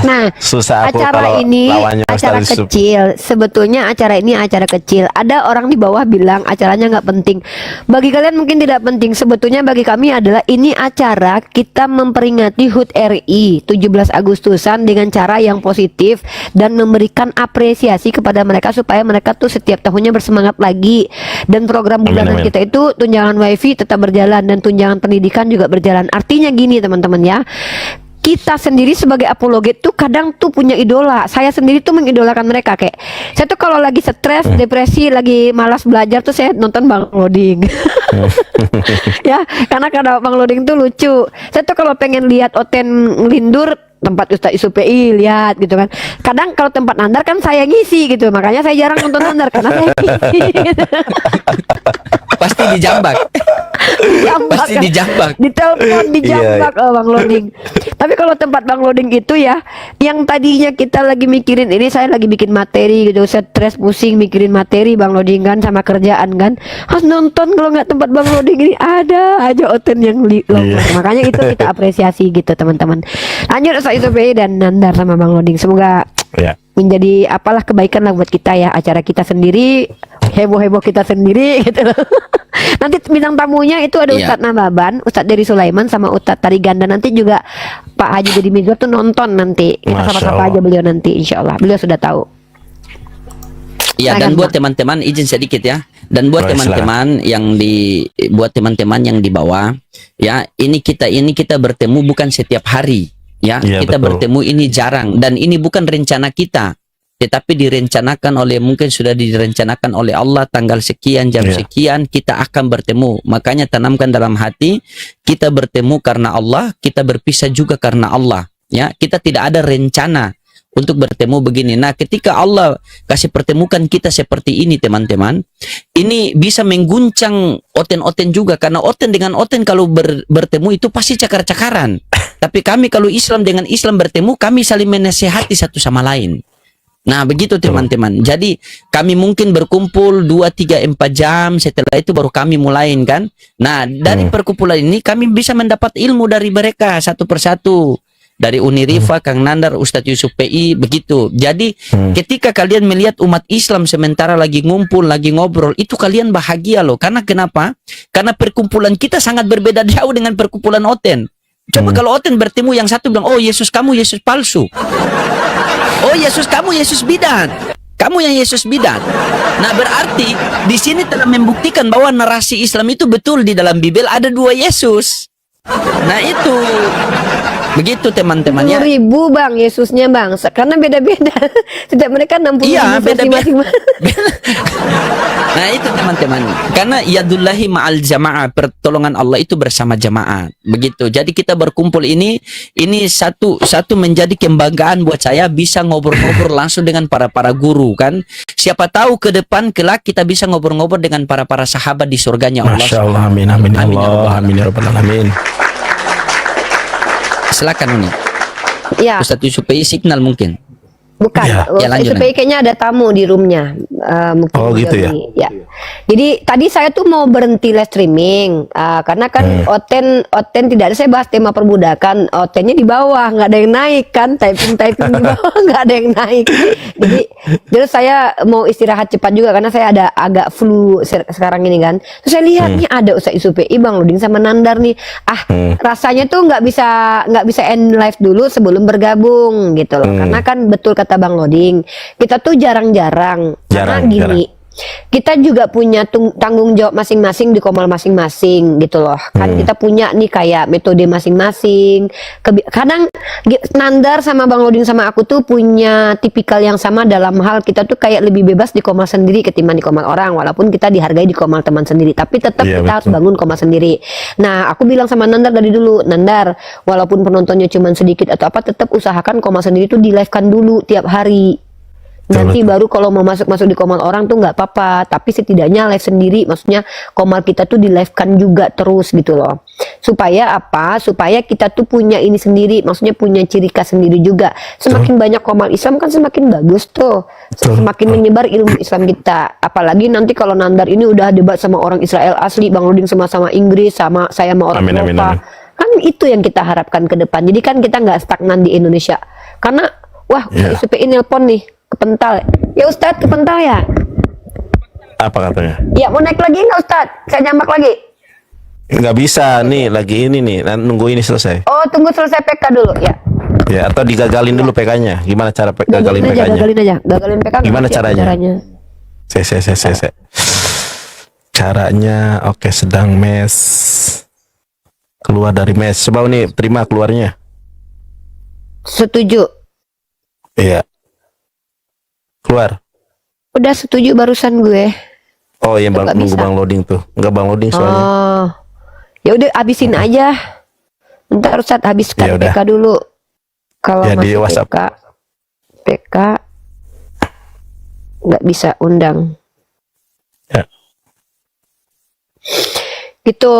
Nah, Susah aku acara kalau ini lawannya acara Ustadz Yusuf. kecil. Sebetulnya acara ini acara kecil. Ada orang di bawah bilang acaranya nggak penting. Bagi kalian mungkin tidak penting. Sebetulnya bagi kami adalah ini acara kita memperingati HUT RI 17 Agustusan dengan cara yang positif dan memberikan apresiasi kepada mereka supaya mereka tuh setiap tahunnya bersemangat lagi. Dan program bulanan Amin. kita itu tunjangan wifi tetap berjalan dan tunjangan pendidikan juga berjalan. Artinya gini teman-teman ya. Kita sendiri sebagai apologet tuh kadang tuh punya idola. Saya sendiri tuh mengidolakan mereka. Kayak saya tuh kalau lagi stres, depresi, lagi malas belajar tuh saya nonton Bang Loding. Ya, karena Bang Loding tuh lucu. Saya tuh kalau pengen lihat Oten ngelindur tempat Ustaz Isu PI lihat gitu kan. Kadang kalau tempat Nandar kan saya ngisi gitu. Makanya saya jarang nonton Nandar karena saya ngisi. Pasti dijambak. Pasti dijambak. Ditelepon, dijambak Bang Loding. Tapi kalau tempat Bang Loding itu ya, yang tadinya kita lagi mikirin ini, saya lagi bikin materi gitu, stres pusing mikirin materi Bang Loding kan sama kerjaan kan. Harus nonton kalau nggak tempat Bang Loding ini ada aja Oten yang longgar. Makanya itu kita apresiasi gitu teman-teman. Lanjut Ustaz Isofi dan Nandar sama Bang Loding. Semoga Ya. menjadi apalah kebaikan lah buat kita ya, acara kita sendiri, heboh-heboh kita sendiri gitu loh. Nanti bintang tamunya itu ada Iya. Ustadz Nababan, Ustadz Dery Sulaiman sama Ustadz Tari Ganda. Nanti juga Pak Haji Deddy Mizwar tuh nonton nanti. Kita Masya sapa-sapa Allah. aja beliau nanti insya Allah. Beliau sudah tahu. Ya, Silakan, dan buat Pak. teman-teman izin sedikit ya. Dan buat Boleh, teman-teman buat teman-teman yang di bawah, ya, ini kita bertemu bukan setiap hari. Ya, Iya, kita betul. bertemu ini jarang dan ini bukan rencana kita, tetapi direncanakan oleh, mungkin sudah direncanakan oleh Allah tanggal sekian, jam Iya. sekian kita akan bertemu. Makanya tanamkan dalam hati, kita bertemu karena Allah, kita berpisah juga karena Allah. Ya, kita tidak ada rencana untuk bertemu begini. Nah, ketika Allah kasih pertemukan kita seperti ini, teman-teman, ini bisa mengguncang oten-oten juga, karena oten dengan oten kalau bertemu itu pasti cakar-cakaran. Tapi kami kalau Islam dengan Islam bertemu, kami saling menasehati satu sama lain. Nah, begitu teman-teman. Jadi kami mungkin berkumpul 2, 3, 4 jam, setelah itu baru kami mulain kan. Nah, dari perkumpulan ini kami bisa mendapat ilmu dari mereka satu persatu. Dari Unirifa, Kang Nandar, Ustadz Yusuf PI, begitu. Jadi ketika kalian melihat umat Islam sementara lagi ngumpul, lagi ngobrol, itu kalian bahagia loh. Karena kenapa? Karena perkumpulan kita sangat berbeda jauh dengan perkumpulan Oten. Coba kalau Oten bertemu, yang satu bilang, oh Yesus kamu Yesus palsu. Oh Yesus kamu Yesus bidat. Kamu yang Yesus bidat. Nah, berarti di sini telah membuktikan bahwa narasi Islam itu betul, di dalam Bible ada 2 Yesus. Nah, itu begitu teman-teman ya. 10.000 bang Yesusnya bang, karena beda-beda. Setiap mereka 60 Iya, versi beda-beda. masing-masing. Nah, itu teman-teman. Karena yadullahi ma'al jamaah, pertolongan Allah itu bersama jamaah. Begitu. Jadi kita berkumpul ini satu menjadi kebanggaan buat saya, bisa ngobrol-ngobrol langsung dengan para guru kan. Siapa tahu ke depan kelak kita bisa ngobrol-ngobrol dengan para sahabat di surganya Allah. Masya Allah, amin, amin, ya Amin, ya Allah, Rabbal amin, ya Rabbal alamin. Silakan Uni. Ya, Ustadz Yusuf PI signal mungkin. bukan. Ya, lanjut, SPI kayaknya ada tamu di roomnya. Mungkin Oh, gitu ya? ya. Jadi tadi saya tuh mau berhenti live streaming karena kan Oten tidak ada. Saya bahas tema perbudakan. Otennya di bawah, nggak ada yang naik kan. Typing di bawah nggak ada yang naik. Jadi terus saya mau istirahat cepat juga karena saya ada agak flu sekarang ini kan. Terus saya lihat nih ada Ustadz Yusuf PI, Bang Loding sama Nandar nih. Rasanya tuh nggak bisa end live dulu sebelum bergabung gitu loh. Karena kan betul kata Bang Loding, kita tuh jarang-jarang. Karena gini, kita juga punya tanggung jawab masing-masing di komal masing-masing gitu loh. Kan kita punya nih kayak metode masing-masing. Kadang Nandar sama Bang Loding sama aku tuh punya tipikal yang sama dalam hal kita tuh kayak lebih bebas di komal sendiri ketimbang di komal orang. Walaupun kita dihargai di komal teman sendiri, tapi tetap Iya, kita harus bangun komal sendiri. Nah, aku bilang sama Nandar dari dulu, Nandar, walaupun penontonnya cuma sedikit atau apa, tetap usahakan komal sendiri tuh di live-kan dulu tiap hari. Nanti baru kalau mau masuk di komal orang tuh nggak apa-apa, tapi setidaknya live sendiri, maksudnya komal kita tuh di live-kan juga terus gitu loh. Supaya apa? Supaya kita tuh punya ini sendiri, maksudnya punya ciri khas sendiri juga. Semakin banyak komal Islam kan semakin bagus tuh. Semakin menyebar ilmu Islam kita. Apalagi nanti kalau Nandar ini udah debat sama orang Israel asli, Bang Loding sama Inggris, sama saya sama orang Amin, amin, Eropa. amin. Kan itu yang kita harapkan ke depan. Jadi kan kita nggak stagnan di Indonesia. Karena wah, SPI nelpon nih. Kepental ya Ustadz, kepental ya. Apa katanya? Ya mau naik lagi nggak Ustadz? Saya jambak lagi. Nggak bisa nih, lagi ini nih, nunggu ini selesai. Oh, tunggu selesai PK dulu ya. Ya, atau digagalin dulu PK-nya. Gimana cara gagalin PK-nya? Gagalin PK. Gimana ngerti apa caranya? Saya. Caranya, oke, sedang mes. Keluar dari mes. Coba nih, terima keluarnya. Setuju. Iya. Keluar. Udah setuju barusan gue. Oh, yang Nggak nunggu bisa. Bang Loding tuh. Enggak Bang Loding soalnya. Oh, ya udah habisin aja. Ntar Ustadz habiskan Ya udah. PK dulu. Kalau Ya, di masih WhatsApp. PK nggak bisa undang. Ya. Gitu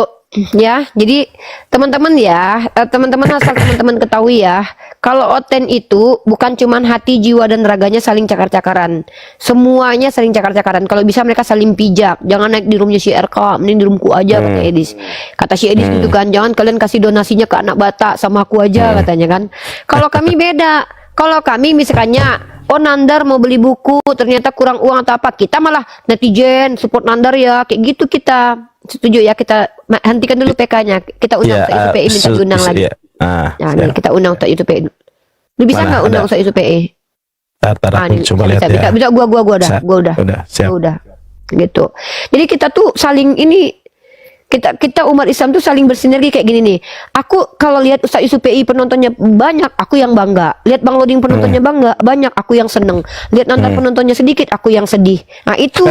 ya. Jadi teman-teman ya, teman-teman asal teman-teman ketahui ya, kalau Oten itu bukan cuman hati, jiwa dan raganya saling cakar-cakaran. Semuanya saling cakar-cakaran. Kalau bisa mereka saling pijak. Jangan naik di roomnya si RK, mending di roomku aja kata Edis. Kata si Edis gitu kan, jangan kalian kasih donasinya ke anak Batak, sama aku aja katanya kan. Kalau kami beda. Kalau kami misalnya oh Nandar mau beli buku ternyata kurang uang atau apa, kita malah netizen support Nandar ya, kayak gitu kita. Setuju ya, kita hentikan dulu PK-nya. Kita undang Ustaz PI minta diundang lagi. Ya. Nah, nih, kita undang Ustaz Yusuf PI. Lu bisa Mana? nggak undang Ada. Ustaz Yusuf PI? Tar, aku Nih, coba lihat ya. Bisa, gua udah. Udah, siap. Gua udah. Gitu. Jadi kita tuh saling ini kita umat Islam tuh saling bersinergi kayak gini nih. Aku kalau lihat Ustaz Yusuf PI penontonnya banyak, aku yang bangga. Lihat Bang Loding penontonnya banyak, aku yang seneng. Lihat Nandar penontonnya sedikit, aku yang sedih. Nah itu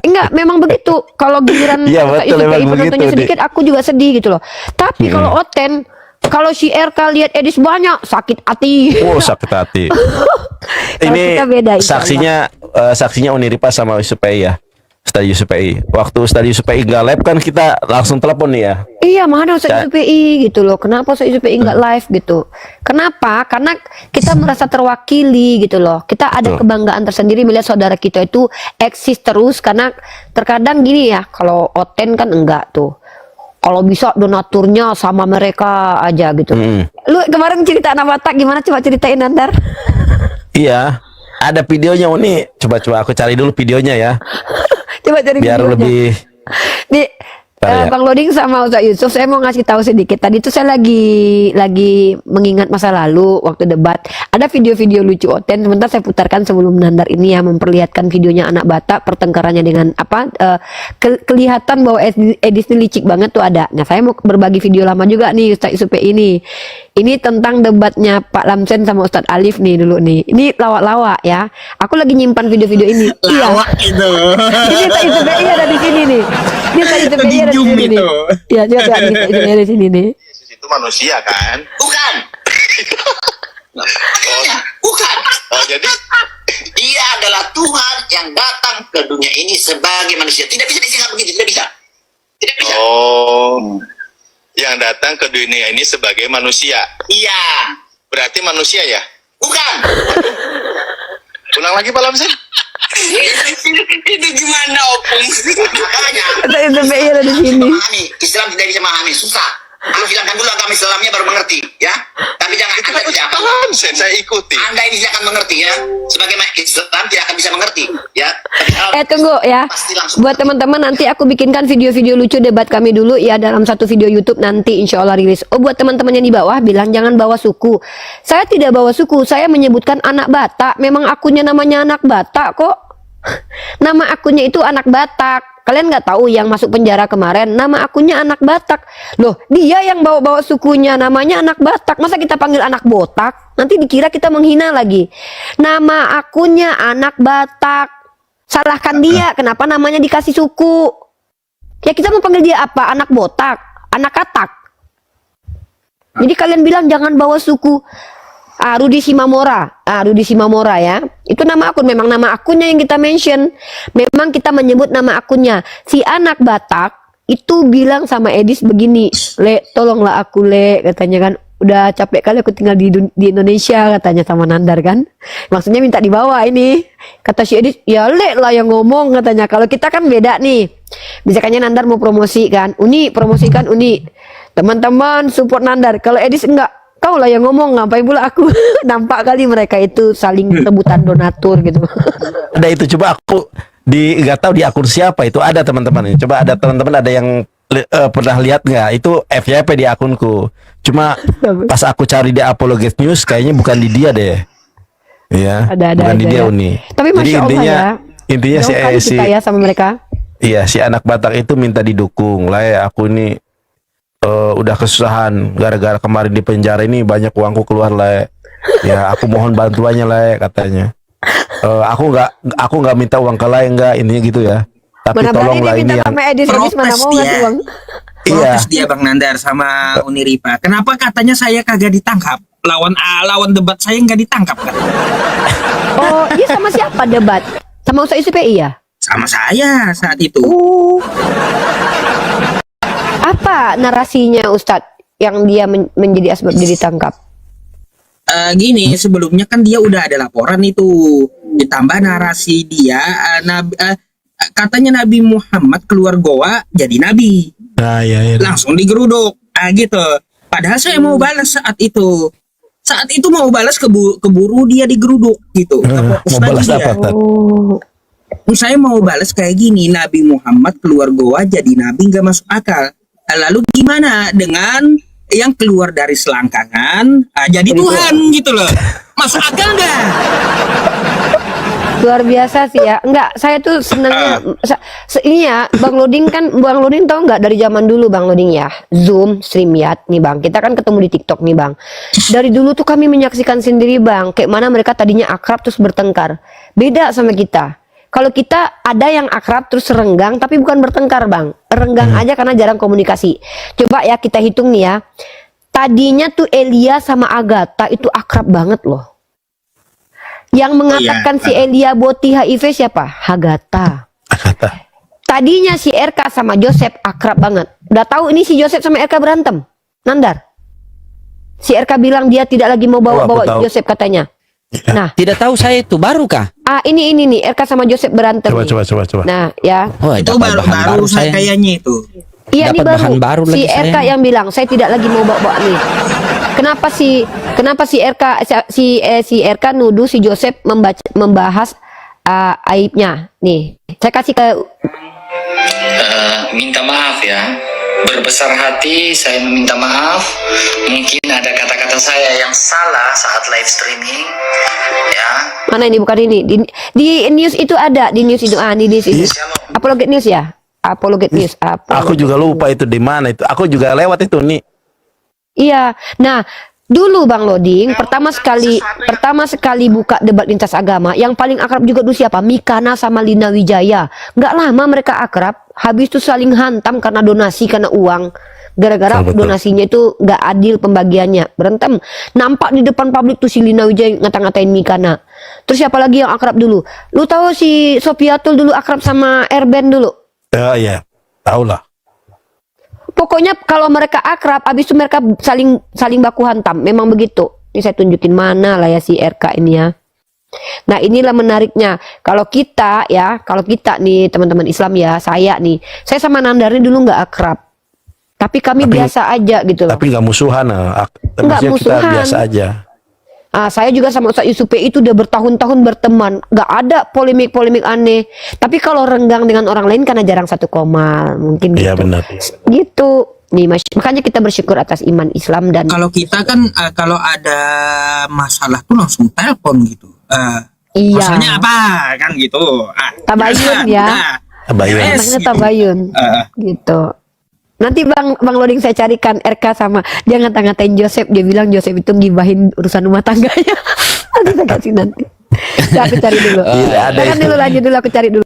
enggak, memang begitu. Kalau giliran Iya, Ustaz betul, Yusuf memang PI penontonnya begitu, sedikit, aku juga sedih gitu loh. Tapi kalau Oten, kalau si RK lihat Edis banyak, sakit hati. Oh, sakit hati. Kalau Ini kita beda, insya saksinya Uniripa sama Yusuf PI ya. Ustaz Yusuf PI. Waktu Ustaz Yusuf PI nggak live kan kita langsung telepon nih ya. Iya, mana Ustaz Yusuf PI gitu loh. Kenapa Ustaz Yusuf PI nggak live gitu? Kenapa? Karena kita merasa terwakili gitu loh. Kita ada kebanggaan tersendiri melihat saudara kita itu eksis terus, karena terkadang gini ya, kalau Oten kan enggak tuh. Kalau bisa donaturnya sama mereka aja gitu. Lu kemarin cerita anak Batak gimana? Coba ceritain Nandar. Iya. Ada videonya Uni. Coba aku cari dulu videonya ya. Coba cari Biar videonya. lebih Di Ya. Bang Loding sama Ustaz Yusuf, saya mau ngasih tahu sedikit. Tadi tuh saya lagi mengingat masa lalu waktu debat. Ada video-video lucu Oten. Sebentar saya putarkan sebelum Nandar ini ya, memperlihatkan videonya anak Batak pertengkarannya dengan apa? Kelihatan bahwa Edis ini licik banget tuh ada. Nah saya mau berbagi video lama juga nih Ustaz Yusuf ini. Ini tentang debatnya Pak Lamsen sama Ustadz Alif nih dulu nih. Ini lawak-lawak ya. Aku lagi nyimpan video-video ini. Lawak itu. Ini Ustadz Yusuf ada di sini nih. Ini Ustadz Yusuf ada di sini nih. Iya, coba Ustadz Yusuf ada di sini nih. Yesus itu manusia kan? Bukan. Makanya, bukan. Oh, jadi Dia adalah Tuhan yang datang ke dunia ini sebagai manusia. Tidak bisa disingkat begitu, tidak bisa. Tidak bisa. yang datang ke dunia ini sebagai manusia. Iya. Berarti manusia ya? Bukan. Ulang lagi Pak Lamsen. Itu gimana, Opung? Makanya. Ustadz Yusuf ada di sini. Memahami. Islam tidak bisa memahami. Susah. Harus hilangkan dulu agama Islamnya baru mengerti, ya. Tapi jangan Itu Anda kan tidak Pak akan. Lamsen, saya ikuti. Anda ini tidak akan mengerti, ya. Sebagai Islam tidak akan bisa mengerti, ya. Tapi kalau Tunggu ya. pasti langsung. Buat teman-teman nanti aku bikinkan video-video lucu debat kami dulu ya dalam satu video YouTube nanti insya Allah rilis. Oh buat teman-teman yang di bawah bilang jangan bawa suku. Saya tidak bawa suku, saya menyebutkan anak Batak. Memang akunnya namanya anak Batak kok. Nama akunnya itu anak Batak. Kalian nggak tahu yang masuk penjara kemarin nama akunnya anak Batak. Loh, dia yang bawa-bawa sukunya namanya anak Batak. Masa kita panggil anak Botak? Nanti dikira kita menghina lagi. Nama akunnya anak Batak. Salahkan dia, kenapa namanya dikasih suku? Ya kita mau panggil dia apa? Anak Botak, anak Katak. Jadi kalian bilang jangan bawa suku. Rudi Simamora, Rudi Simamora ya. Itu nama akun, memang nama akunnya yang kita mention. Memang kita menyebut nama akunnya. Si anak Batak itu bilang sama Edis begini, Le, tolonglah aku Le, katanya kan. Udah capek kali aku tinggal di Indonesia, katanya sama Nandar kan. Maksudnya minta dibawa ini. Kata si Edis, ya Le lah yang ngomong katanya. Kalau kita kan beda nih. Misalkannya Nandar mau promosi kan. Uni, promosikan Uni. Teman-teman support Nandar. Kalau Edis enggak, kau lah yang ngomong, ngapain pula aku. Nampak kali mereka itu saling rebutan donatur gitu. Ada itu, coba aku nggak tahu di akun siapa itu, ada teman-teman ini. Coba ada teman-teman ada yang pernah lihat nggak? Itu FYP di akunku. Cuma pas aku cari di Apologet News kayaknya bukan di dia deh. Iya. Bukan di dia ya. Uni. Tapi Jadi Masya Allah intinya Jauh kali si kita ya sama mereka. iya, si anak Batak itu minta didukung. Lah ya, aku ini udah kesusahan gara-gara kemarin di penjara ini banyak uangku keluar lah. Ya, aku mohon bantuannya lah katanya. Aku nggak minta uang ke lain, enggak, intinya gitu ya. Tapi Mana berani tolonglah dia ini minta yang sama Edis, Edis mana Protes mau ngasih dia. uang. Iya. Protes dia Bang Nandar sama Uniripa. Kenapa katanya saya kagak ditangkap? Lawan debat saya nggak ditangkap kan? Oh, iya sama siapa debat? Sama Ustaz Yusuf PI ya? Sama saya saat itu. Apa narasinya Ustadz yang dia menjadi asbab dia ditangkap? Gini, sebelumnya kan dia udah ada laporan itu, ditambah narasi dia, katanya Nabi Muhammad keluar goa jadi nabi, Nah, iya. langsung digeruduk, gitu. Padahal saya mau balas saat itu mau balas keburu dia digeruduk gitu. Mau Fokus balas tadi apa, dia. Tat? Saya mau balas kayak gini, Nabi Muhammad keluar goa jadi nabi nggak masuk akal. Lalu gimana dengan yang keluar dari selangkangan jadi Tuhan gitu loh? Masuk akal nggak? Luar biasa sih ya. Enggak, saya tuh senangnya ini ya, Bang Loding tahu nggak dari zaman dulu Bang Loding ya. Zoom, StreamYard nih Bang. Kita kan ketemu di TikTok nih Bang. Dari dulu tuh kami menyaksikan sendiri Bang, kayak mana mereka tadinya akrab terus bertengkar. Beda sama kita. Kalau kita ada yang akrab terus renggang tapi bukan bertengkar Bang. Renggang aja karena jarang komunikasi. Coba ya kita hitung nih ya. Tadinya tuh Elia sama Agatha itu akrab banget loh. Yang mengatakan si Elia Boti HIV siapa? Agatha. Tadinya si RK sama Joseph akrab banget. Udah tahu ini si Joseph sama RK berantem. Nandar. Si RK bilang dia tidak lagi mau bawa Joseph katanya. Nah, Tidak tahu saya itu baru kah? ini nih RK sama Joseph berantem. Coba. Nah, ya. Oh, Itu dapat bahan baru saya kayaknya itu. Iya ini Dapat bahan baru si lagi RK saya. yang bilang saya tidak lagi mau bawa nih. Kenapa si RK nuduh si Joseph membahas aibnya. Nih, saya kasih ke Minta maaf ya, berbesar hati saya meminta maaf. Mungkin ada kata-kata saya yang salah saat live streaming ya. mana ini bukan ini di news itu ada di news itu di news itu. Apologet News ya? Apologet News. Aku juga lupa itu di mana itu. Aku juga lewat itu nih. Iya. Nah, dulu Bang Loding pertama sekali buka debat lintas agama, yang paling akrab juga dulu siapa? Mikana sama Lina Wijaya. Nggak lama mereka akrab, habis itu saling hantam karena donasi, karena uang. Gara-gara Betul. donasinya itu nggak adil pembagiannya, berantem. Nampak di depan publik tuh si Lina Wijaya ngata-ngatain Mikana. Terus siapa lagi yang akrab dulu? Lu tahu si Sofiatul dulu akrab sama Erben dulu? Iya, tahu lah. Pokoknya kalau mereka akrab, abis itu mereka saling baku hantam. Memang begitu. Ini saya tunjukin mana lah ya si RK ini ya. Nah inilah menariknya. Kalau kita nih teman-teman Islam ya, saya sama Nandar ini dulu nggak akrab. Tapi kami biasa aja gitu loh. Tapi nggak musuhan. Nggak Maksudnya musuhan. Kita biasa aja. Saya juga sama Ustaz Yusuf itu udah bertahun-tahun berteman, nggak ada polemik-polemik aneh. Tapi kalau renggang dengan orang lain karena jarang satu koma, mungkin gitu. Iya benar. Gitu. Nih makanya kita bersyukur atas iman Islam dan Kalau kita kan kalau ada masalah tuh langsung telepon gitu. iya. Masalahnya apa kan gitu. Tabayun ya. Tabayun. Yes, Namanya gitu. tabayun. Gitu. Nanti Bang Loding saya carikan RK sama dia ngata-ngatain Joseph, dia bilang Joseph itu ngibahin urusan rumah tangganya. Nanti saya kasih nanti. Ya, aku cari dulu. Jangan dulu lanjut dulu aku cari dulu.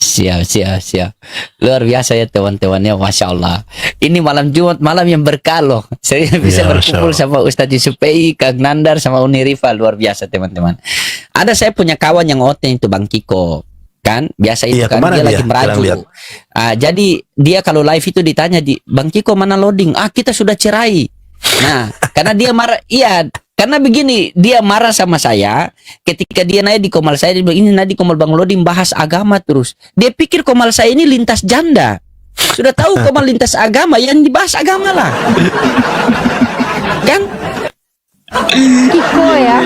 Siap. Luar biasa ya teman-temannya, Masya Allah. Ini malam Jumat, malam yang berkah loh. Saya bisa Ya, berkumpul Masya sama Ustadz Yusuf Pei, Kang Nandar, sama Uni Rifa. Luar biasa teman-teman. Ada saya punya kawan yang oteng itu Bang Kiko. Kan biasa itu Iya, kan kemana dia dia? lagi Jarang lihat. meraju. Jadi dia kalau live itu ditanya Bang Kiko mana Loding? Kita sudah cerai. Nah, karena dia marah, iya, karena begini, dia marah sama saya ketika dia naik di komal saya, dia bilang ini naik di komal Bang Loding bahas agama terus. Dia pikir komal saya ini lintas janda. Sudah tahu komal lintas agama, yang dibahas agama lah. Kan? Kiko ya.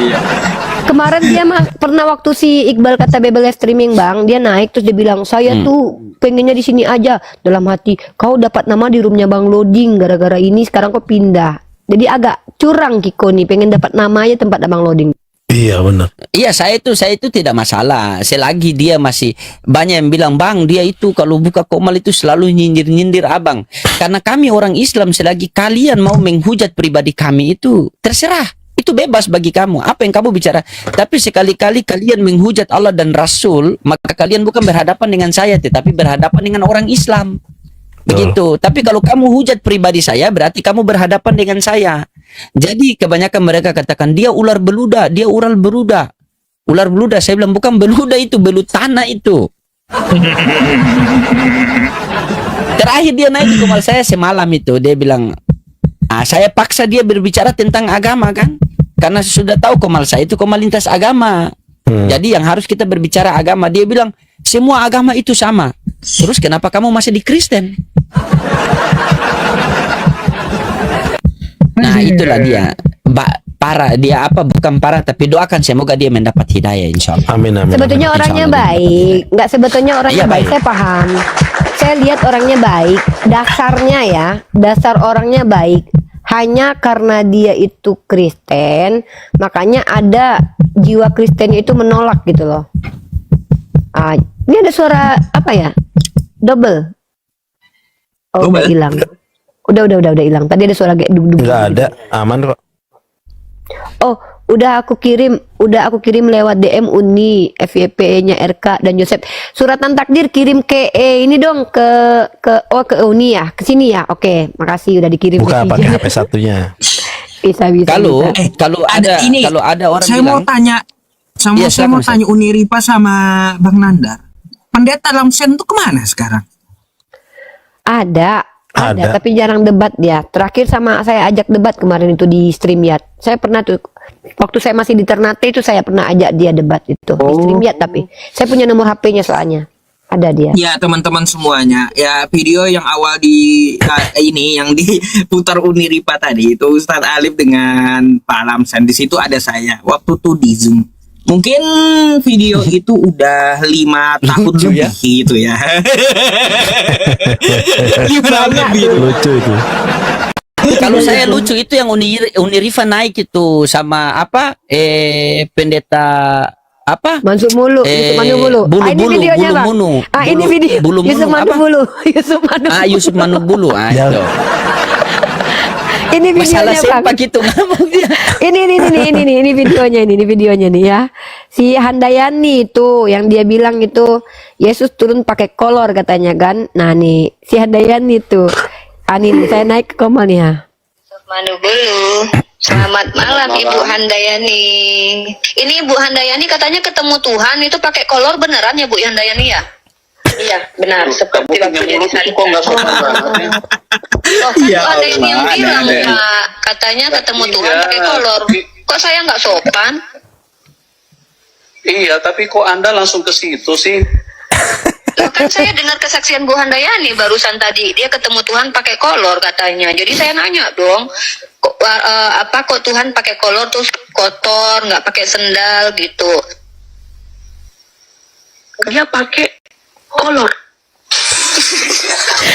Kemarin dia pernah waktu si Iqbal kata Bebel streaming Bang, dia naik terus dia bilang saya tuh pengennya di sini aja. Dalam hati, kau dapat nama di roomnya Bang Loding gara-gara ini sekarang kau pindah. Jadi agak curang Kiko nih, pengen dapat nama aja tempat Bang Loding. Iya benar. Iya, saya itu tidak masalah. Selagi dia masih banyak yang bilang Bang, dia itu kalau buka komal itu selalu nyindir-nyindir Abang. Karena kami orang Islam, selagi kalian mau menghujat pribadi kami itu terserah. Itu bebas bagi kamu. Apa yang kamu bicara. Tapi sekali-kali kalian menghujat Allah dan Rasul, maka kalian bukan berhadapan dengan saya, tetapi berhadapan dengan orang Islam. Begitu. Tapi kalau kamu hujat pribadi saya, berarti kamu berhadapan dengan saya. Jadi kebanyakan mereka katakan dia ular beluda, dia ular beluda. Ular beluda, saya bilang bukan beluda itu, belut tanah itu. Terakhir dia naik di komal saya semalam itu, dia bilang, saya paksa dia berbicara tentang agama kan, karena sudah tahu komal saya itu komal lintas agama. Jadi yang harus kita berbicara agama. Dia bilang semua agama itu sama. Terus kenapa kamu masih di Kristen? Nah itulah dia. Parah dia apa, bukan parah, tapi doakan semoga dia mendapat hidayah insya Allah. Amin. Sebetulnya orangnya baik, nggak sebetulnya orangnya Iya, baik. baik. Saya paham. Saya lihat orangnya baik, dasarnya ya, dasar orangnya baik. hanya karena dia itu Kristen, makanya ada jiwa Kristennya itu menolak gitu loh. Ini ada suara apa ya? Double. Oh, udah Double? hilang. Udah hilang. Tadi ada suara kayak dug-dug. Nggak ada, aman kok. Oh, udah aku kirim lewat DM Uni, FYP-nya RK dan Joseph. Suratan takdir kirim ke ini dong ke Uni ya, ke sini ya. Oke, makasih udah dikirim. Buka pakai HP satunya. Bisa. Kalau bisa. kalau ada orang saya bilang mau tanya Iya, saya mau silakan, tanya Uni Ripa sama Bang Nandar. Pendeta Lamsen tuh kemana sekarang? Ada, Ada. tapi jarang debat dia. Terakhir sama saya ajak debat kemarin itu di StreamYard. Saya pernah tuh waktu saya masih di Ternate itu saya pernah ajak dia debat itu di StreamYard, tapi saya punya nomor HP-nya soalnya. Ada dia. Ya teman-teman semuanya, ya video yang awal di ini yang diputar Uni Ripa tadi itu Ustadz Alif dengan Pak Lamsen, di situ ada saya waktu tuh di Zoom. Mungkin video itu udah 5 tahun Lucu lebih ya. gitu ya. 5 tahun lebih. Lucu itu. kalau saya lucu itu yang Uni Rifa naik itu sama apa pendeta apa Mansur Mulu, Yusuf Manu Mulu. Ini videonya Bang. Ini video Bulu Yusuf Manu apa? Mulu. Yusuf Manu. Yusuf Manubulu Ya. itu. Ini Masalah videonya Bang. sempak itu ngomong dia. Ini videonya nih ya. Si Handayani itu yang dia bilang itu Yesus turun pakai kolor katanya kan. Nah nih si Handayani itu. Nih saya naik ke Komal nih ya. Manu Bulu. Selamat malam Ibu Handayani. Ini Ibu Handayani katanya ketemu Tuhan itu pakai kolor beneran ya Bu Handayani ya? Iya benar seperti waktu dia disalibkan. Oh kan Ya Bu Handayani yang Allah, bilang ada. Pak katanya ketemu Tuhan pakai kolor. Kok saya nggak sopan? Iya, tapi kok Anda langsung ke situ sih? Loh, kan saya dengar kesaksian Bu Handayani barusan tadi dia ketemu Tuhan pakai kolor katanya. Jadi saya nanya dong, kok Tuhan pakai kolor terus kotor, nggak pakai sendal gitu? Dia pakai kolor.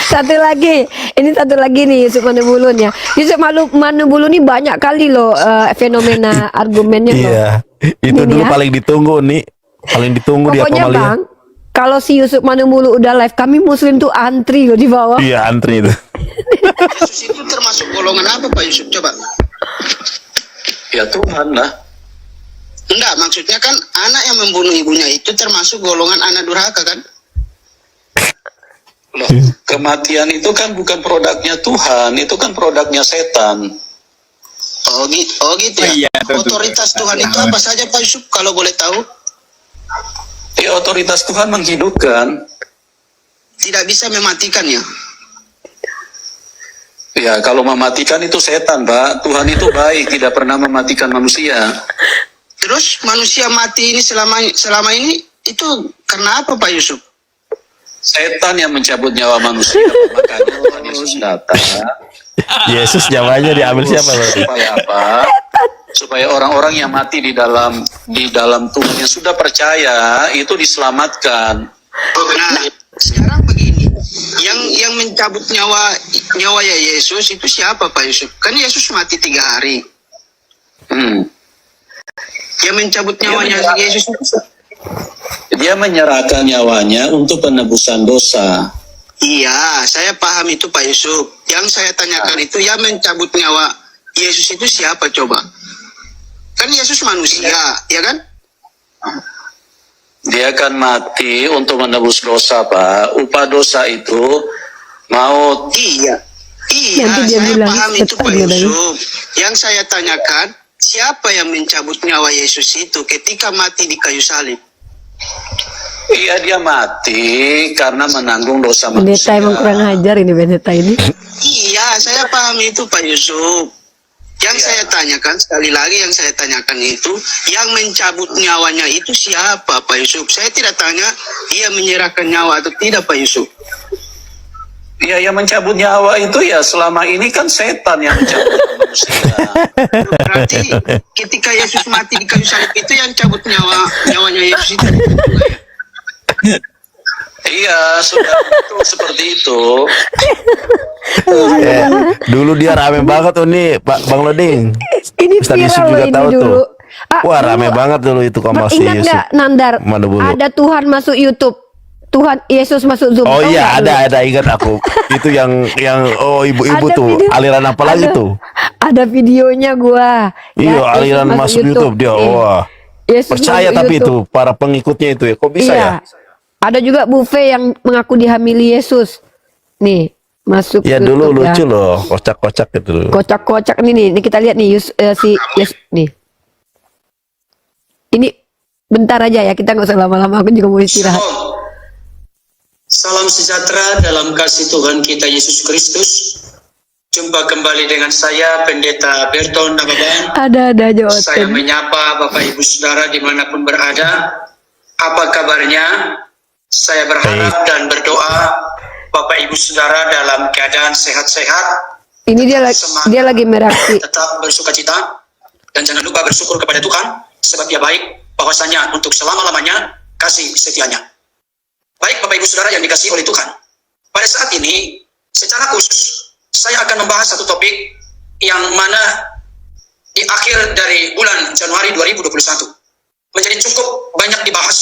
Satu lagi nih Yusuf Manu Bulu ya. Yusuf Manu Bulu nih banyak kali loh fenomena argumennya loh. Iya. Itu Ini dulu ya. paling ditunggu nih. Paling ditunggu di Pokoknya Akomalia. Bang, kalau si Yusuf Manu Bulu udah live, kami Muslim tuh antri loh di bawah. Iya, antri itu. Yesus itu termasuk golongan apa Pak Yusuf? Coba. Ya Tuhan lah. Enggak, maksudnya kan anak yang membunuh ibunya itu termasuk golongan anak durhaka kan? Loh, kematian itu kan bukan produknya Tuhan, itu kan produknya setan. Oh gitu ya. Iya, betul. Otoritas Tuhan itu apa saja Pak Yusuf kalau boleh tahu? Ya, otoritas Tuhan menghidupkan. Tidak bisa mematikan ya. Ya, kalau mematikan itu setan, Pak. Tuhan itu baik, tidak pernah mematikan manusia. Terus manusia mati ini selama ini itu karena apa Pak Yusuf? Setan yang mencabut nyawa manusia. Makanya Tuhan Yesus datang. Yesus nyawanya diambil siapa berarti? Supaya apa? Supaya orang-orang yang mati di dalam Tuhan yang sudah percaya itu diselamatkan. Nah, sekarang begini, yang mencabut nyawa ya Yesus itu siapa Pak Yusuf? Kan Yesus mati 3 hari. Yang mencabut nyawanya Yesus itu siapa? Dia menyerahkan nyawanya untuk penebusan dosa. Iya, saya paham itu Pak Yusuf. Yang saya tanyakan itu yang mencabut nyawa Yesus itu siapa coba? Kan Yesus manusia, ya kan? Dia akan mati untuk menebus dosa, Pak. Upah dosa itu maut. Iya, Nanti dia saya bilang, paham itu "Cepat Pak dia bilang." Yusuf. Yang saya tanyakan, siapa yang mencabut nyawa Yesus itu ketika mati di kayu salib? Iya, dia mati karena menanggung dosa Pendeta manusia. emang kurang ajar ini pendeta ini. Iya, saya paham itu Pak Yusuf. Yang saya tanyakan, sekali lagi yang saya tanyakan itu, yang mencabut nyawanya itu siapa Pak Yusuf? Saya tidak tanya dia menyerahkan nyawa atau tidak Pak Yusuf. Iya, yang mencabut nyawa itu ya selama ini kan setan yang mencabut manusia. Berarti ketika Yesus mati di kayu salib itu yang cabut nyawanya Yesus itu. Iya, sudah betul seperti itu. Dulu dia rame banget tuh nih Pak Bang Loding. Ini Ustaz Yusuf viral loh juga ini tahu dulu. tuh. Wah, dulu rame banget dulu itu Kamal si ingat Yusuf. nggak Nandar? Madubulu. Ada Tuhan masuk YouTube. Tuhan Yesus masuk Zoom. Oh Tahu iya, nggak dulu? ada ingat aku. Itu yang oh ibu-ibu Ada tuh, video- aliran apa lagi ada- tuh? Ada videonya gua. Iya, Yesus aliran masuk YouTube dia. Nih, Wah. Yesus Percaya masuk tapi YouTube. itu para pengikutnya itu ya. Kok bisa Iya. ya? Ada juga buffet yang mengaku dihamili Yesus. Nih, masuk Ya dulu YouTube lucu loh, kocak-kocak gitu loh. Kocak-kocak ini kita lihat nih si Yesus nih. Ini bentar aja ya, kita nggak usah lama-lama, aku juga mau istirahat. Shalom. Salam sejahtera dalam kasih Tuhan kita Yesus Kristus. Jumpa kembali dengan saya Pendeta Berton Nababan. Ada aja Saya Oten. menyapa Bapak Ibu Saudara dimanapun berada. Apa kabarnya? Saya berharap dan berdoa Bapak Ibu Saudara dalam keadaan sehat-sehat, Ini dia lagi mereaksi. tetap bersukacita, dan jangan lupa bersyukur kepada Tuhan sebab Dia baik, bahwasanya untuk selama-lamanya kasih setianya. Baik Bapak Ibu Saudara yang dikasihi oleh Tuhan, pada saat ini secara khusus saya akan membahas satu topik yang mana di akhir dari bulan Januari 2021 menjadi cukup banyak dibahas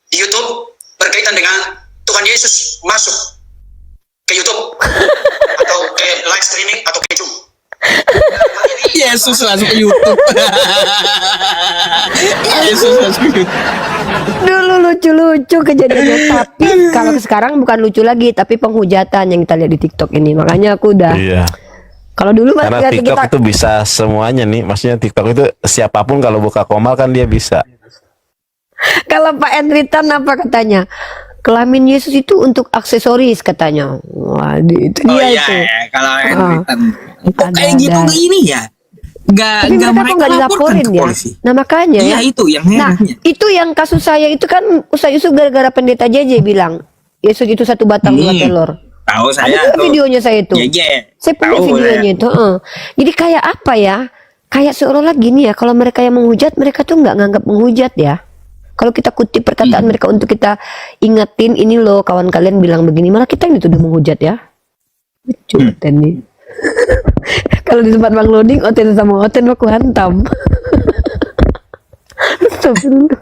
di YouTube berkaitan dengan Tuhan Yesus masuk ke YouTube atau ke live streaming atau ke Zoom. Yesus masuk ke YouTube. Yesus masuk ke YouTube. Dulu lucu-lucu kejadiannya, tapi kalau sekarang bukan lucu lagi, tapi penghujatan yang kita lihat di TikTok ini. Makanya aku udah. Iya. Kalau dulu Karena lihat TikTok kita itu bisa semuanya nih. Maksudnya TikTok itu siapapun kalau buka komal kan dia bisa. kalau Pak Enritan apa katanya? Kelamin Yesus itu untuk aksesoris katanya. Waduh, itu Oh dia iya, itu. kalau Ah. Henritan. Kok Ada, kayak gitu ada. begini ya? Nggak Tapi mereka kok nggak laporkan dilaporin ke ya? polisi. Nah makanya Iya ya. itu yang Nah herannya. itu yang kasus saya itu kan Ustaz Yusuf gara-gara pendeta JJ bilang Yesus itu satu batang dua telur. Tahu Ada saya juga tuh. videonya saya itu. Iya, iya. Saya punya Tahu videonya saya. itu. Jadi kayak apa ya? Kayak seolah-olah gini ya. Kalau mereka yang menghujat, mereka tuh nggak nganggap menghujat ya. Kalau kita kutip perkataan mereka untuk kita ingetin ini loh kawan kalian bilang begini, malah kita yang dituduh menghujat ya. Lucu Oten nih. Kalau di tempat Bang Loading, Oten sama Oten aku hantam. Astagfirullah.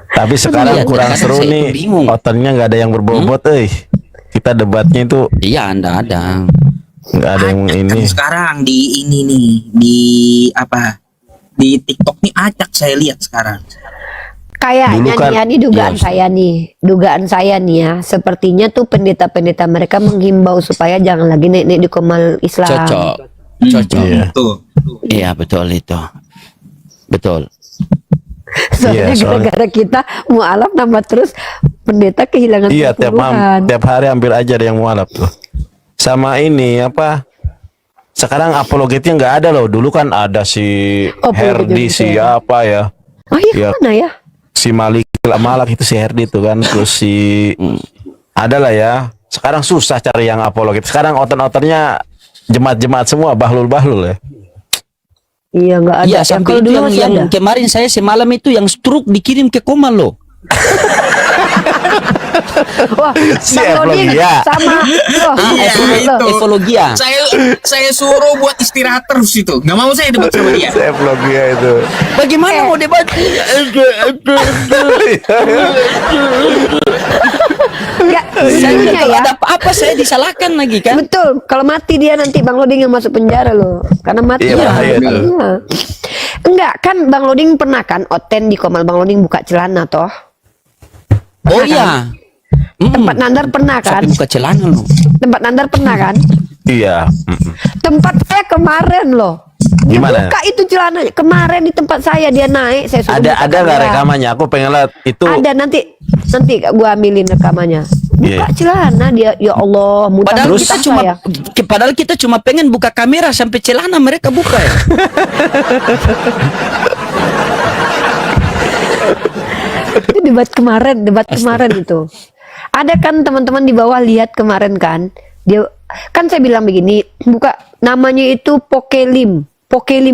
Tapi sekarang Iya, kurang kadang seru saya nih. itu bingung. Otennya nggak ada yang berbobot, Kita debatnya itu Iya, Anda ada. nggak ada yang Acak ini. kan sekarang di ini nih, di apa? Di TikTok nih acak saya lihat sekarang. Kayaknya Dulu kan- nih ya, ini dugaan iya. dugaan saya nih ya, sepertinya tuh pendeta-pendeta mereka menghimbau supaya jangan lagi naik-naik di komal Islam. Cocok. Cocok. Iya. Tuh. Iya, betul itu. Betul. Soalnya Iya, soalnya- gara-gara kita mualaf nambah terus pendeta kehilangan Iya, perpuluhan. tiap hari hampir aja ada yang mualaf tuh. Sama ini apa? Sekarang apologetnya nggak ada loh. Dulu kan ada si Apologetnya Herdi bisa. siapa ya? Oh iya, Iya. mana ya? Si Malak itu si Herdi itu kan. Terus si ada lah ya. Sekarang susah cari yang apologet. Sekarang oten-otennya jemaat-jemaat semua, bahlul-bahlul ya. Iya nggak ada. Iya, Yang sampai kalau itu dulu yang, masih yang ada. kemarin saya semalam itu yang stroke dikirim ke Komal loh. Wah, Si Bang Loding Evlogia. sama loh, Iya, itu. Evlogia. Saya suruh buat istirahat terus itu. Nggak mau saya debat sama dia. Saya vlognya itu. Bagaimana mau debat? nggak Saya ininya kalau ya. ada apa-apa saya disalahkan lagi kan? Betul, kalau mati dia nanti Bang Loding yang masuk penjara loh. Karena mati Iya, ya. bahaya tuh. Iya. Enggak, kan Bang Loding pernah kan Oten di Komal Bang Loding buka celana toh. Oh iya. Tempat Nandar pernah kan? Sampai buka celana loh. Tempat Nandar pernah kan? Iya. Tempat saya kemarin loh. Dia Gimana? buka itu celananya. Kemarin di tempat saya dia naik, saya suruh buka Ada nggak kamera. rekamannya? Aku pengen lihat itu. Ada nanti gua ambilin rekamannya. Buka Iya. celana dia, ya Allah, mudah Padahal Terus- kita cuma padahal kita cuma pengen buka kamera sampai celana mereka buka ya. Itu debat kemarin itu. Ada kan teman-teman di bawah lihat kemarin kan? Dia kan saya bilang begini, buka namanya itu Pokelim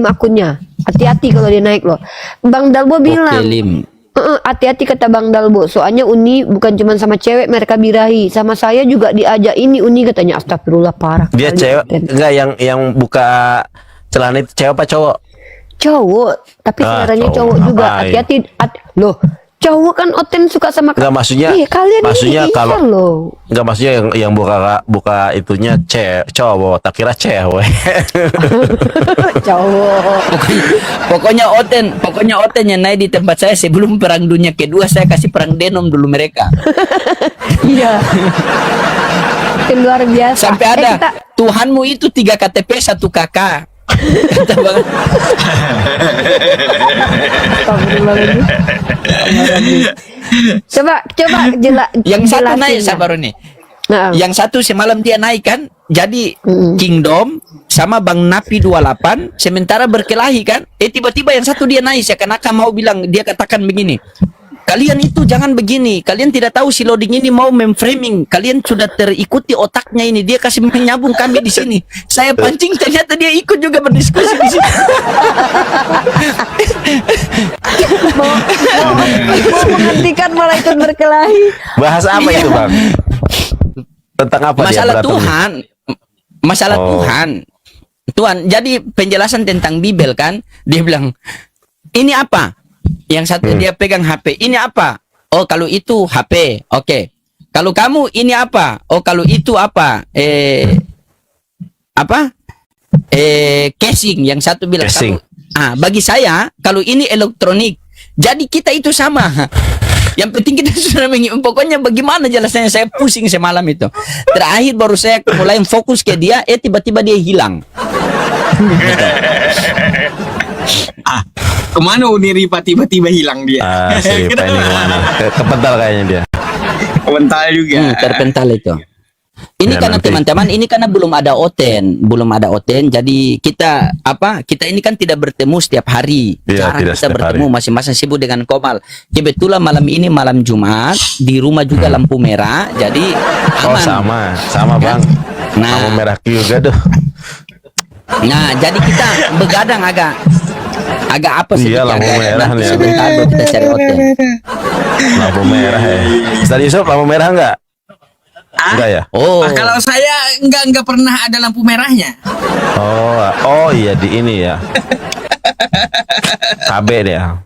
akunnya. Hati-hati kalau dia naik loh. Bang Dalbo bilang, Oke, Lim. Hati-hati kata Bang Dalbo. Soalnya Uni bukan cuma sama cewek mereka birahi, sama saya juga diajak ini Uni katanya. Astagfirullah, parah. Dia kali cewek Oten. enggak yang buka celana itu cewek apa cowok? Cowok, tapi seleranya cowok. cowok juga. Ngapain? Hati-hati. Loh, cowok kan Oten suka sama Enggak maksudnya. kalian Maksudnya ini kalau loh. enggak maksudnya yang buka itunya cowok, tak kira cewek. Cowok. Pokoknya Oten yang naik di tempat saya sebelum perang dunia kedua, saya kasih perang denom dulu mereka. Iya. Itu luar biasa. Sampai ada kita- Tuhanmu itu 3 KTP 1 KK. Kata Bang. Astagfirullahaladzim. Coba Yang satu jelasin naik ya. sabar nih. Nah, Yang satu semalam dia naik kan, jadi Kingdom sama Bang Napi 28 sementara berkelahi kan. Tiba-tiba yang satu dia naik, seakan-akan mau bilang, dia katakan begini, kalian itu jangan begini, kalian tidak tahu si loading ini mau memframing, kalian sudah terikuti otaknya ini, dia kasih menyambung kami di sini. Saya pancing, ternyata dia ikut juga berdiskusi di sini. mau menghentikan malah ikut berkelahi. Bahas apa itu, Bang? Tentang apa Masalah dia berantem? Masalah Oh. Tuhan. Jadi penjelasan tentang Bibel kan, dia bilang, ini apa? Yang satu dia pegang HP, ini apa? Oh, kalau itu HP, oke. Kalau kamu ini apa? Oh, kalau itu apa? Apa? Casing. Yang satu bilang, Casing. bagi saya kalau ini elektronik. Jadi kita itu sama. Yang penting kita sudah pokoknya bagaimana jelasnya, saya pusing semalam itu. Terakhir baru saya mulai fokus ke dia, tiba-tiba dia hilang. Kemana Uni Ripa tiba-tiba hilang dia? Si Ripa ini kemana? Kepental kayaknya dia. Komentar juga. Terpental itu. Ini Ya, karena nanti. teman-teman, ini karena belum ada Oten, jadi kita ini kan tidak bertemu setiap hari. Iya, Jarang tidak kita setiap bertemu, hari. masing-masing sibuk dengan Komal. Kebetulan malam ini malam Jumat, di rumah juga lampu merah, jadi Oh, aman. sama Bang. Nah. Lampu merah juga tuh. Nah, jadi kita begadang agak apa sih? Iya, lampu merah nanti nih. sebentar baru kita cari Oten. Lampu merah ya. Ustaz Yusuf, lampu merah enggak? Enggak ya? Oh, Kalau saya nggak pernah ada lampu merahnya. Oh iya di ini ya. KB dia.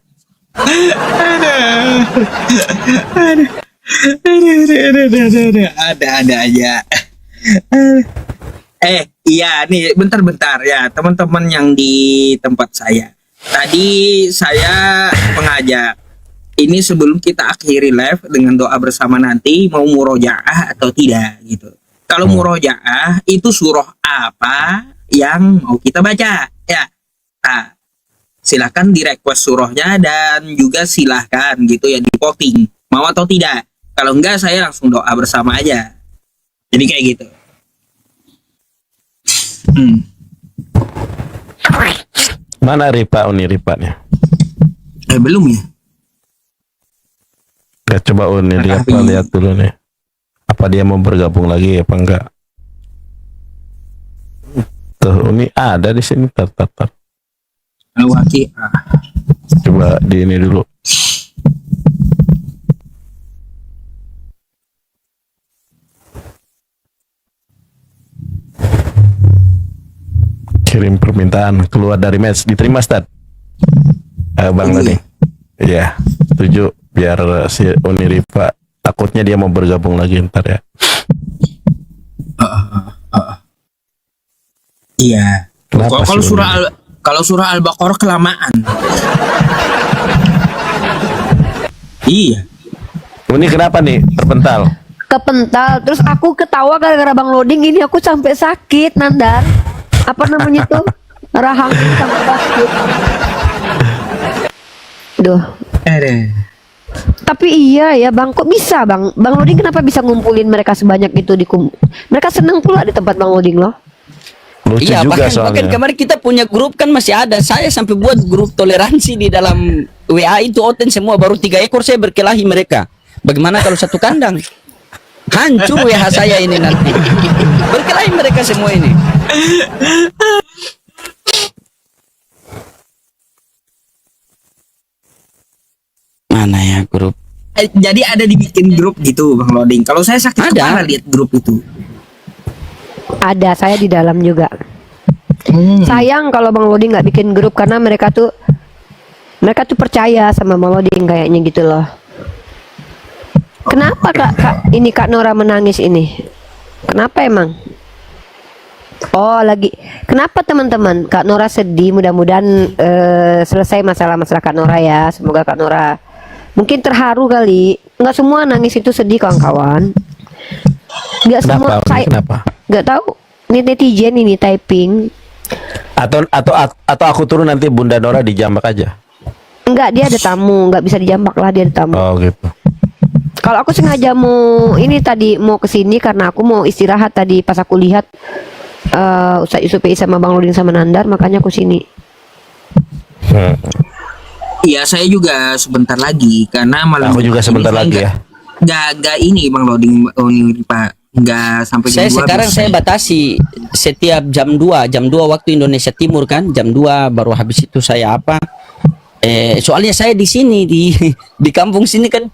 Ada aja. Iya nih, bentar ya teman-teman yang di tempat saya. Tadi saya mengajak, ini sebelum kita akhiri live dengan doa bersama nanti, mau murojaah atau tidak gitu. Kalau murojaah itu surah apa yang mau kita baca ya. Nah, silahkan di request surahnya dan juga silahkan gitu ya di voting mau atau tidak. Kalau enggak saya langsung doa bersama aja. Jadi kayak gitu. Mana Ripa Uni Ripanya? Belum ya. Ya, coba Uni lihat dulu nih. Apa dia mau bergabung lagi apa enggak? Tuh Uni ada di sini. Tar. Waki. Coba di ini dulu. Kirim permintaan keluar dari match, diterima Stad. Bang Lani. Iya, setuju. Biar si Uni Rifa, takutnya dia mau bergabung lagi ntar ya. Iya. Kenapa Kalau sih, surah Al-Baqarah kelamaan. Iya. Uni kenapa nih terpental? Kepental. Terus aku ketawa gara-gara Bang Loading ini, aku sampai sakit, Nandar. Apa namanya tuh? Rahang sampai sakit. Duh. Tapi iya ya Bang, kok bisa Bang? Bang Loading kenapa bisa ngumpulin mereka sebanyak itu mereka seneng pula di tempat Bang Loading loh. Lucu iya, juga bahkan soalnya. kemarin kita punya grup kan masih ada. Saya sampai buat grup toleransi di dalam WA itu Oten semua, baru 3 ekor saya berkelahi mereka. Bagaimana kalau satu kandang? Hancur WA saya ini nanti. Berkelahi mereka semua ini. Nah, mana ya grup? Jadi ada dibikin grup gitu Bang Loding. Kalau saya sakit Ada. kepala lihat grup itu. Ada, saya di dalam juga. Sayang kalau Bang Loding nggak bikin grup karena mereka tuh percaya sama Bang Loding kayaknya gitu loh. Kenapa Kak Nora menangis ini? Kenapa emang? Oh lagi. Kenapa teman-teman? Kak Nora sedih. Mudah-mudahan selesai masalah-masalah Kak Nora ya. Semoga Kak Nora mungkin terharu kali. Nggak semua nangis itu sedih kawan-kawan. Nggak semua. Kenapa? Nggak tahu. Ini netizen ini typing. Atau aku turun nanti Bunda Nora dijambak aja. Enggak, dia ada tamu. Nggak bisa dijambak lah, dia ada tamu. Oh gitu. Kalau aku sengaja mau kesini karena aku mau istirahat tadi pas aku lihat Ustadz Yusuf PI sama Bang Loding sama Nandar, makanya aku sini. Iya, saya juga sebentar lagi karena malam Aku juga ini sebentar saya lagi ya. Gak ini Bang Loding, Pak. Nggak sampai jam Saya 12. sekarang saya batasi setiap jam 2 waktu Indonesia Timur kan, jam 2 baru habis itu saya apa? Soalnya saya di sini di kampung sini kan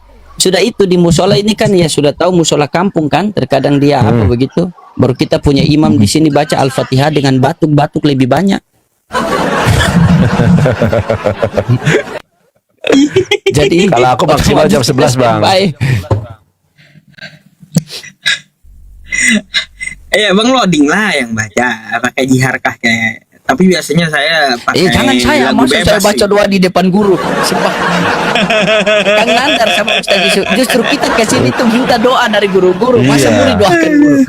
sudah itu di musola ini kan ya sudah tahu musola kampung kan, terkadang dia apa begitu. Baru kita punya imam di sini baca Al-Fatihah dengan batuk-batuk lebih banyak. Jadi Kalau aku maksimal jam 11 Bang. Baik. Bang Loding lah yang baca pakai jiharkah kayak. Tapi biasanya saya pakai Jangan saya, lagu maksud saya bebas baca sih. doa di depan guru. Sebab Kang Nandar sama Ustaz Yusuf, justru kita ke sini tuh minta doa dari guru-guru. Masa Iya. murid doakan guru?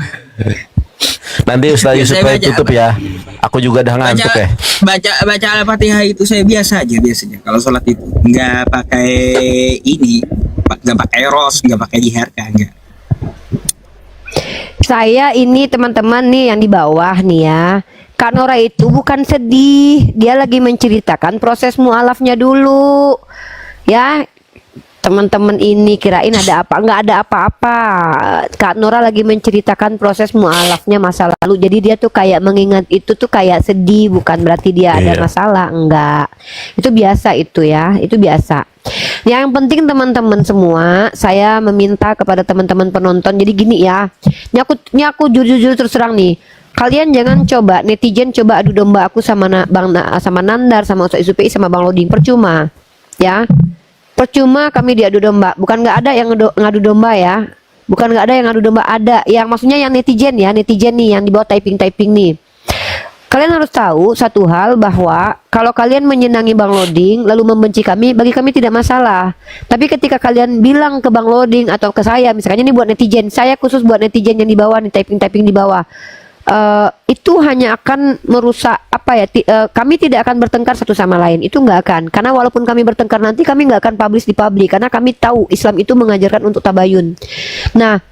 Nanti Ustaz Yusuf Saya PI baca tutup ya. Aku juga udah ngantuk ya. baca Al-Fatihah itu saya biasa aja biasanya kalau sholat itu nggak pakai ini, nggak pakai ros, nggak pakai jiharkah, nggak. Saya ini teman-teman nih yang di bawah nih ya. Kak Nora itu bukan sedih, dia lagi menceritakan proses mualafnya dulu. Ya, teman-teman ini kirain ada apa? Nggak ada apa-apa. Kak Nora lagi menceritakan proses mualafnya masa lalu. Jadi dia tuh kayak mengingat itu tuh kayak sedih, bukan berarti dia ada Iya. masalah. Enggak. Itu biasa itu ya, itu biasa. Yang penting teman-teman semua, saya meminta kepada teman-teman penonton. Jadi gini ya, ini aku jujur-jujur terus terang nih. Kalian jangan coba netizen coba adu domba aku sama sama Nandar, sama Ustaz Yusuf PI, sama Bang Loding, percuma. Ya. Percuma kami diadu domba. Bukan nggak ada yang ngadu domba ya. Bukan nggak ada yang ngadu domba, ada. Yang maksudnya yang netizen ya, netizen nih yang di bawah typing-typing nih. Kalian harus tahu satu hal bahwa kalau kalian menyenangi Bang Loding lalu membenci kami, bagi kami tidak masalah. Tapi ketika kalian bilang ke Bang Loding atau ke saya, misalnya ini buat netizen, saya khusus buat netizen yang di bawah nih, typing-typing di bawah. Itu hanya akan merusak apa ya? Kami tidak akan bertengkar satu sama lain. Itu nggak akan. Karena walaupun kami bertengkar nanti kami nggak akan publish di publik karena kami tahu Islam itu mengajarkan untuk tabayun. Nah,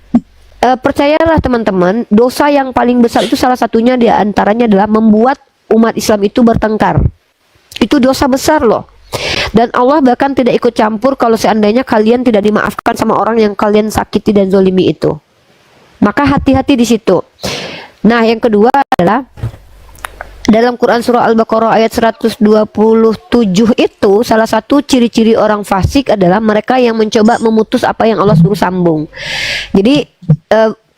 percayalah teman-teman, dosa yang paling besar itu salah satunya di antaranya adalah membuat umat Islam itu bertengkar. Itu dosa besar loh. Dan Allah bahkan tidak ikut campur kalau seandainya kalian tidak dimaafkan sama orang yang kalian sakiti dan zolimi itu. Maka hati-hati di situ. Nah, yang kedua adalah dalam Quran surah Al-Baqarah ayat 127 itu salah satu ciri-ciri orang fasik adalah mereka yang mencoba memutus apa yang Allah suruh sambung. Jadi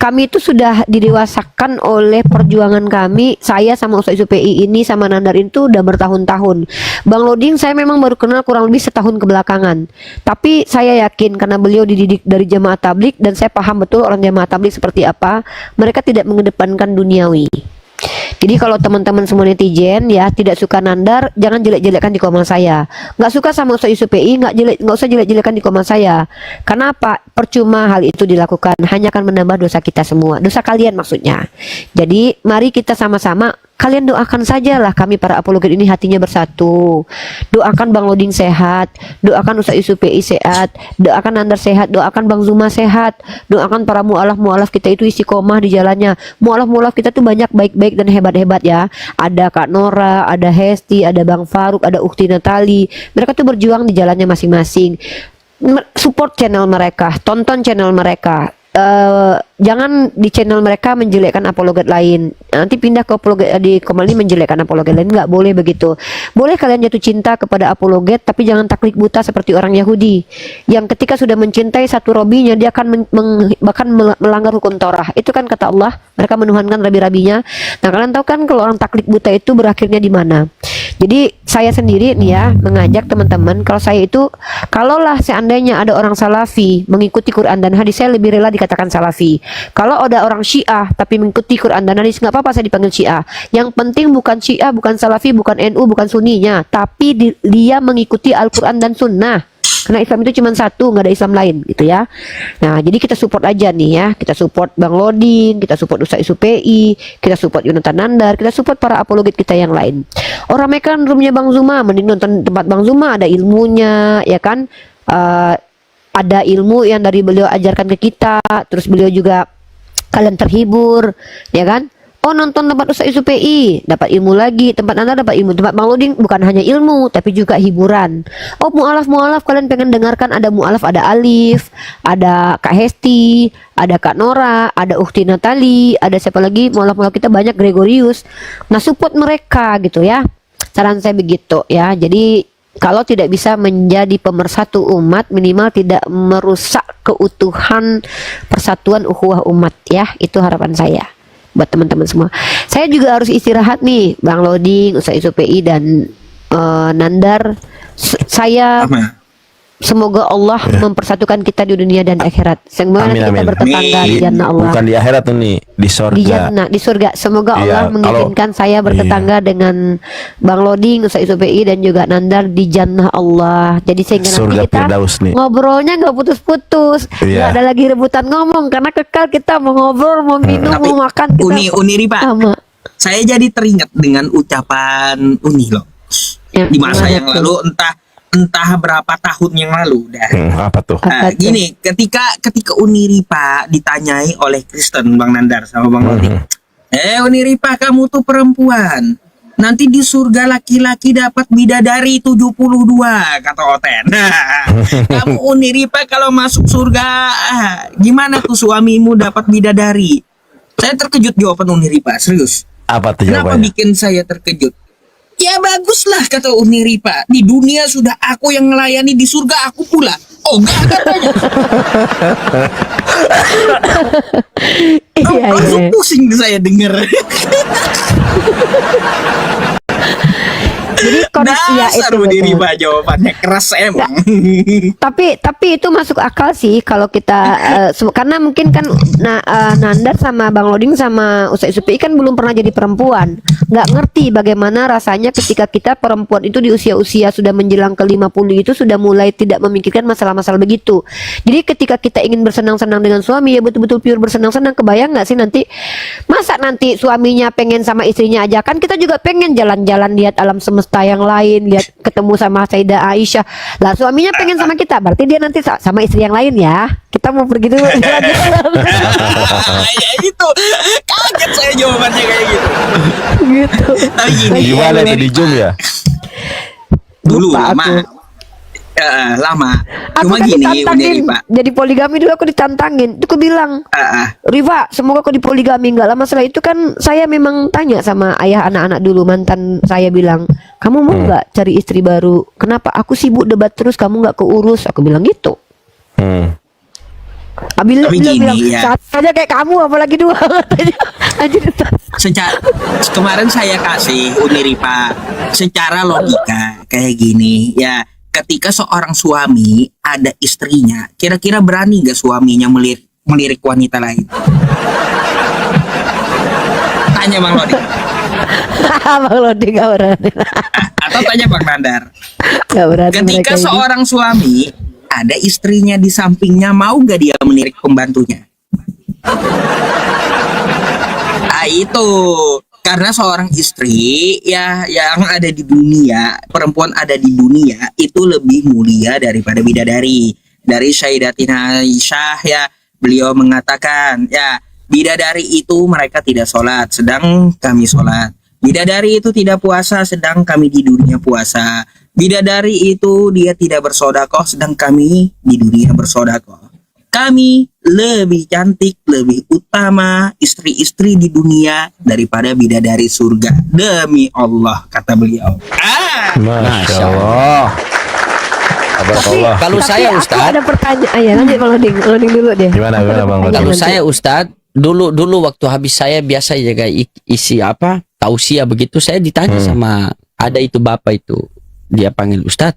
kami itu sudah didewasakan oleh perjuangan kami. Saya sama Ustaz Yusuf PI ini sama Nandar itu udah bertahun-tahun. Bang Loding saya memang baru kenal kurang lebih setahun kebelakangan. Tapi saya yakin karena beliau dididik dari jamaah tablik dan saya paham betul orang jamaah tablik seperti apa. Mereka tidak mengedepankan duniawi. Jadi kalau teman-teman semua netizen ya tidak suka Nandar, jangan jelek-jelekkan di komen saya. Nggak suka sama Ustaz Yusuf PI, nggak usah jelek-jelekkan di komen saya. Karena apa? Percuma hal itu dilakukan, hanya akan menambah dosa kita semua, dosa kalian maksudnya. Jadi mari kita sama-sama. Kalian doakan sajalah kami para apologet ini hatinya bersatu. Doakan Bang Loding sehat, doakan Ustaz Yusuf PI sehat, doakan Nandar sehat, doakan Bang Zuma sehat, doakan para mualaf-mualaf kita itu istiqomah di jalannya. Mualaf-mualaf kita tuh banyak baik-baik dan hebat-hebat ya. Ada Kak Nora, ada Hesti, ada Bang Faruk, ada Ukti Natali. Mereka tuh berjuang di jalannya masing-masing. Support channel mereka, tonton channel mereka. jangan di channel mereka menjelekkan apologet lain. Nanti pindah ke apologet di Komali menjelekkan apologet lain, nggak boleh begitu. Boleh kalian jatuh cinta kepada apologet, tapi jangan taklid buta seperti orang Yahudi yang ketika sudah mencintai satu robinya dia akan bahkan melanggar hukum Torah. Itu kan kata Allah, mereka menuhankan rabi-rabinya. Nah, kalian tahu kan kalau orang taklid buta itu berakhirnya di mana? Jadi saya sendiri nih ya mengajak teman-teman, kalau saya itu kalaulah seandainya ada orang Salafi mengikuti Quran dan hadis, saya lebih rela dikatakan Salafi. Kalau ada orang Syiah tapi mengikuti Quran dan hadis, nggak apa-apa saya dipanggil Syiah. Yang penting bukan Syiah, bukan Salafi, bukan NU, bukan Sunninya, tapi dia mengikuti Al-Quran dan Sunnah. Karena Islam itu cuma satu, nggak ada Islam lain gitu ya. Nah, jadi kita support aja nih ya. Kita support Bang Loding, kita support Ustaz SUPI, kita support Yonatan Nandar, kita support para apologet kita yang lain. Orang mereka kan roomnya Bang Zuma, mending nonton tempat Bang Zuma, ada ilmunya ya kan. Ada ilmu yang dari beliau ajarkan ke kita, terus beliau juga kalian terhibur ya kan. Oh, nonton tempat Ustaz SUPI dapat ilmu lagi, tempat Anda dapat ilmu, tempat Bang Loding bukan hanya ilmu tapi juga hiburan. Oh, mualaf kalian pengen dengarkan, ada mualaf, ada Alif, ada Kak Hesti, ada Kak Nora, ada Ukti Natali, ada siapa lagi mualaf kita banyak, Gregorius. Nah, support mereka gitu ya. Saran saya begitu ya. Jadi kalau tidak bisa menjadi pemersatu umat, minimal tidak merusak keutuhan persatuan ukhuwah umat ya. Itu harapan saya buat teman-teman semua. Saya juga harus istirahat nih, Bang Loding, Ustaz SUPI dan Nandar. Saya semoga Allah mempersatukan kita di dunia dan akhirat. Semoga Amin, kita amin. bertetangga di jannah Allah. Bukan di akhirat tuh nih, di sorga. Di jannah, di surga. Semoga Iya, Allah kalau- mengizinkan saya bertetangga dengan Bang Loding, Ustaz SUPI dan juga Nandar di jannah Allah. Jadi sehingga Surga nanti kita Firdaus nih. ngobrolnya nggak putus-putus, nggak Iya. ada lagi rebutan ngomong karena kekal kita mau ngobrol, mau minum, Tapi mau makan kita Uni Ripa, sama. saya jadi teringat dengan ucapan Uni loh. Ya, Di masa gimana yang tuh? lalu, entah berapa tahun yang lalu dah. Apa tuh? Apa tuh? Gini, ketika Uni Ripa ditanyai oleh Kristen Bang Nandar sama Bang Loding, Uni Ripa, kamu tuh perempuan, nanti di surga laki-laki dapat bidadari 72, kata Oten. Nah, kamu Uni Ripa kalau masuk surga, gimana tuh suamimu dapat bidadari? Saya terkejut jawaban Uni Ripa, serius. Apa tuh Kenapa jawabannya? bikin saya terkejut? Ya baguslah, kata Uni Ripa. Di dunia sudah aku yang melayani, di surga aku pula. Oh enggak, katanya. Iya, Langsung iya. pusing saya denger. Jadi kondisi ya Dasar itu Uni betul. Ripa jawabannya keras emang. Tapi itu masuk akal sih kalau kita karena mungkin kan Nandar sama Bang Loding sama Ustaz SUPI kan belum pernah jadi perempuan, nggak ngerti bagaimana rasanya ketika kita perempuan itu di usia-usia sudah menjelang ke 50 itu sudah mulai tidak memikirkan masalah-masalah begitu. Jadi ketika kita ingin bersenang-senang dengan suami ya betul-betul pure bersenang-senang, kebayang nggak sih nanti masa nanti suaminya pengen sama istrinya aja, kan kita juga pengen jalan-jalan lihat alam semesta yang lain, lihat ketemu sama Sayyidah Aisyah. Lah suaminya pengen sama kita, berarti dia nanti sama istri yang lain ya. Kita mau pergi dulu jalan-jalan. Ya itu, kaget saya jawabannya kayak gitu. Gitu. Tapi gini, Gimana tuh di Zoom ya? dulu Lupa lama. aku. Lama. Aku Cuma kan gini Uni ditantangin Ripa. jadi poligami dulu, aku ditantangin. Itu aku bilang, Riva, semoga kau dipoligami. Nggak lama setelah itu kan saya memang tanya sama ayah anak-anak dulu, mantan saya bilang, kamu mau nggak cari istri baru? Kenapa? Aku sibuk debat terus, kamu nggak keurus. Aku bilang gitu. Abila Tapi bilang, gini, ya. satu aja kayak kamu, apalagi dua. Katanya. Anjir. Secara kemarin saya kasih Uni Ripa secara logika kayak gini ya, ketika seorang suami ada istrinya, kira-kira berani nggak suaminya melirik wanita lain? Tanya Bang Lodi Bang Lodi nggak berani. atau tanya Bang Nandar. Nggak berani Ketika mereka ini. seorang suami ada istrinya di sampingnya, mau nggak dia melirik pembantunya? Itu karena seorang istri ya yang ada di dunia, perempuan ada di dunia itu lebih mulia daripada bidadari. Dari Sayyidatina Aisyah ya, beliau mengatakan ya, bidadari itu mereka tidak sholat sedang kami sholat, bidadari itu tidak puasa sedang kami di dunia puasa, bidadari itu dia tidak bersodakoh sedang kami di dunia bersodakoh. kami lebih cantik, lebih utama istri-istri di dunia daripada bidadari surga. Demi Allah, kata beliau. Masya Allah. Tabarakallah. Kalau Tapi saya aku Ustaz, ada pertanyaan. Iya, lanjut Bang Loding. Loding dulu deh. Gimana Aku ada Bang Loding? pertanyaan kalau nanti. saya Ustaz, dulu waktu habis saya biasa jaga isi apa? Tausiah begitu, saya ditanya sama ada itu bapak itu. Dia panggil Ustaz,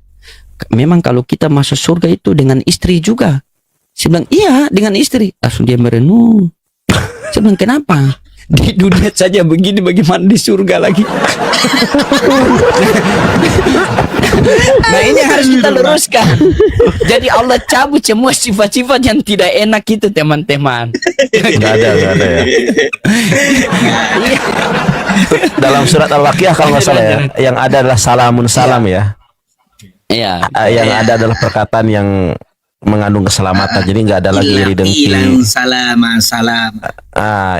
memang kalau kita masuk surga itu dengan istri juga. Saya bilang, iya dengan istri. Langsung dia merenung. Saya bilang, kenapa? Di dunia saja begini, bagaimana di surga lagi? Nah ini yang harus kita luruskan. Jadi Allah cabut semua sifat-sifat yang tidak enak itu, teman-teman. Nggak ada ya. Iya. Dalam surat Al-Waqiah kalau nggak salah ya, yang ada adalah salamun salam ya. Iya. Yang ada adalah perkataan yang mengandung keselamatan. Jadi nggak ada lagi iri dengki. Ilang salaman salam.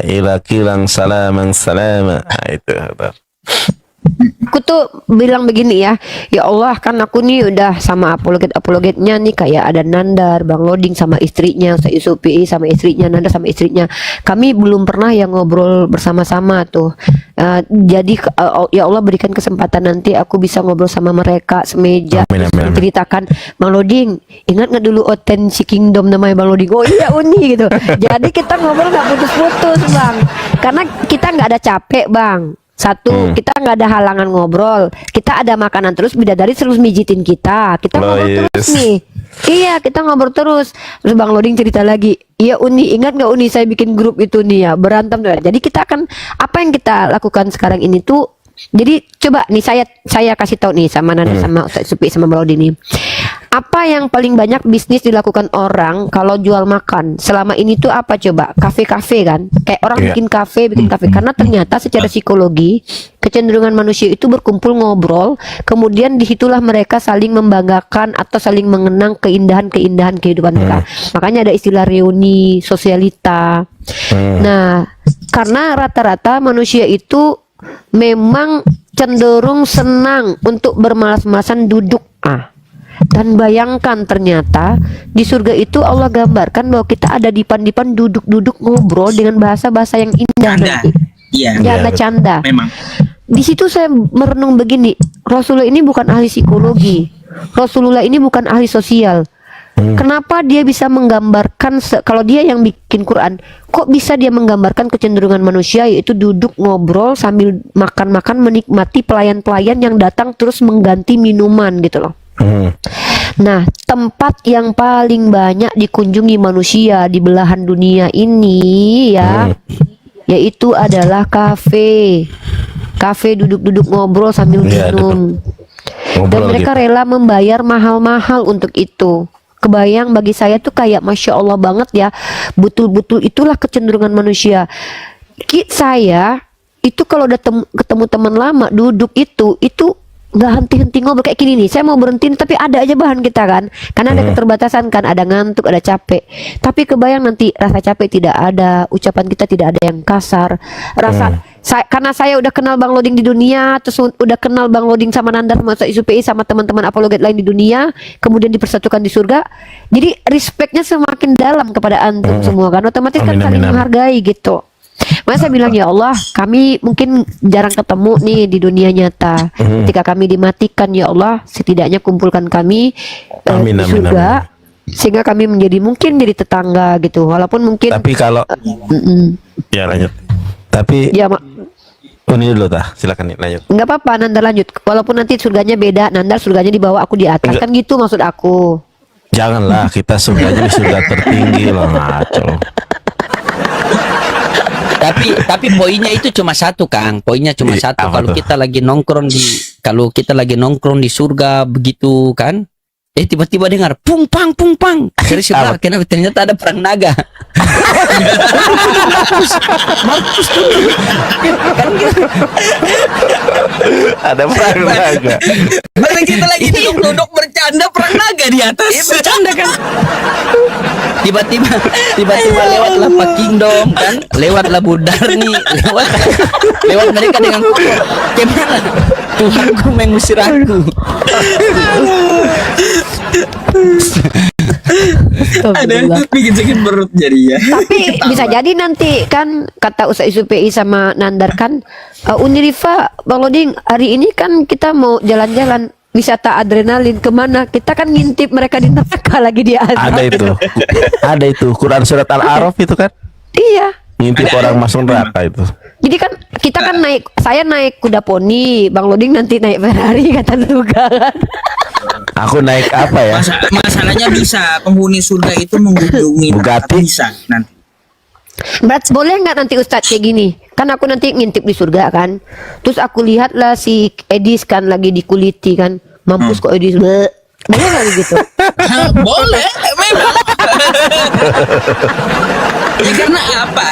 Ila kilang salaman salama. Itu. Aku tuh bilang begini ya Allah, kan aku nih udah sama apologetnya nih, kayak ada Nandar, Bang Loding sama istrinya, saya Supi sama istrinya, Nandar sama istrinya. Kami belum pernah yang ngobrol bersama-sama tuh. Jadi ya Allah berikan kesempatan nanti aku bisa ngobrol sama mereka semeja, Amin, amin, amin. menceritakan, Bang Loding, ingat nggak dulu Authentic Kingdom namanya Bang Loding? Oh iya Uni gitu. Jadi kita ngobrol nggak putus-putus Bang, karena kita nggak ada capek Bang. Satu, kita nggak ada halangan ngobrol, kita ada makanan terus, bidadari terus mijitin kita ngobrol terus nih. Iya, kita ngobrol terus. Terus Bang Loding cerita lagi, iya Uni, ingat nggak Uni saya bikin grup itu nih ya, berantem tuh. Jadi kita akan, apa yang kita lakukan sekarang ini tuh, jadi coba nih saya kasih tahu nih sama Nanda sama Ustaz Supi sama Bang Loding nih. Apa yang paling banyak bisnis dilakukan orang kalau jual makan selama ini tuh apa coba? Kafe-kafe kan? Kayak orang bikin kafe. Karena ternyata secara psikologi kecenderungan manusia itu berkumpul ngobrol, kemudian disitulah mereka saling membanggakan atau saling mengenang keindahan-keindahan kehidupan mereka. Makanya ada istilah reuni, sosialita. Nah, karena rata-rata manusia itu memang cenderung senang untuk bermalas-malasan duduk. Dan bayangkan ternyata di surga itu Allah gambarkan bahwa kita ada dipan-dipan duduk-duduk ngobrol dengan bahasa-bahasa yang indah nanti. Iya. Canda canda. Memang. Di situ saya merenung begini, Rasulullah ini bukan ahli psikologi, Rasulullah ini bukan ahli sosial. Kenapa dia bisa menggambarkan kalau dia yang bikin Quran, kok bisa dia menggambarkan kecenderungan manusia yaitu duduk ngobrol sambil makan-makan menikmati pelayan-pelayan yang datang terus mengganti minuman gitu loh. Nah, tempat yang paling banyak dikunjungi manusia di belahan dunia ini ya, yaitu adalah kafe. Kafe duduk-duduk ngobrol sambil minum. Dan mereka rela membayar mahal-mahal untuk itu. Kebayang bagi saya tuh kayak Masya Allah banget ya. Betul-betul itulah kecenderungan manusia. Saya itu kalau udah ketemu teman lama duduk itu nggak henti-henti ngobrol kayak gini nih. Saya mau berhenti tapi ada aja bahan kita kan, karena ada keterbatasan kan, ada ngantuk, ada capek. Tapi kebayang nanti rasa capek tidak ada, ucapan kita tidak ada yang kasar. Karena saya udah kenal Bang Loding di dunia, terus udah kenal Bang Loding sama Nandar sama ISUPI sama teman-teman apologet lain di dunia, kemudian dipersatukan di surga. Jadi respectnya semakin dalam kepada antum semua kan, otomatis kan saling menghargai gitu. Makanya saya bilang ya Allah, kami mungkin jarang ketemu nih di dunia nyata. Ketika kami dimatikan ya Allah, setidaknya kumpulkan kami di surga, sehingga kami mungkin jadi tetangga gitu. Walaupun mungkin. Tapi kalau ya lanjut. Tapi ya ini dulu silakan lanjut. Nggak apa-apa, Nandar lanjut. Walaupun nanti surganya beda, Nandar surganya di bawah, aku di atas. Kan gitu maksud aku. Janganlah, kita surganya di surga tertinggi loh, ngaco. Tapi poinnya itu cuma satu, Kang. Poinnya cuma satu. Kalau kita lagi nongkrong di surga begitu kan, tiba-tiba dengar pung pang. Dari sebelah kenapa ternyata ada perang naga. Markus tuh. Kan gitu. Ada perang naga. Karena kita lagi duduk bercanda, perang naga di atas. Bercanda kan. Tiba-tiba lewatlah Pak Kingdom kan, lewatlah Budarni, lewat mereka dengan kotor. Gimana? Tuhanku mengusir aku. Astagfirullah. bikin sakit perut jadi ya. Tapi bisa jadi nanti kan kata Ustaz ISUPI sama Nandar kan Unirifa Bang Loding hari ini kan kita mau jalan-jalan wisata adrenalin kemana, kita kan ngintip mereka di neraka lagi di azab. Ada itu Quran surat Al-A'raf itu kan Iya. ngintip orang masuk neraka itu. Jadi kan kita kan saya naik kuda poni, Bang Loding nanti naik Ferrari kata juga kan. Aku naik apa ya? Masalahnya bisa penghuni surga itu mengunjungi Bugatti. bisa nanti. Berat boleh nggak nanti Ustadz kayak gini? Kan aku nanti ngintip di surga kan. Terus aku lihatlah si Edis kan lagi dikuliti kan. Mampus kok Edis. Bleh. Boleh nggak gitu? Boleh, memang. Ya karena apa?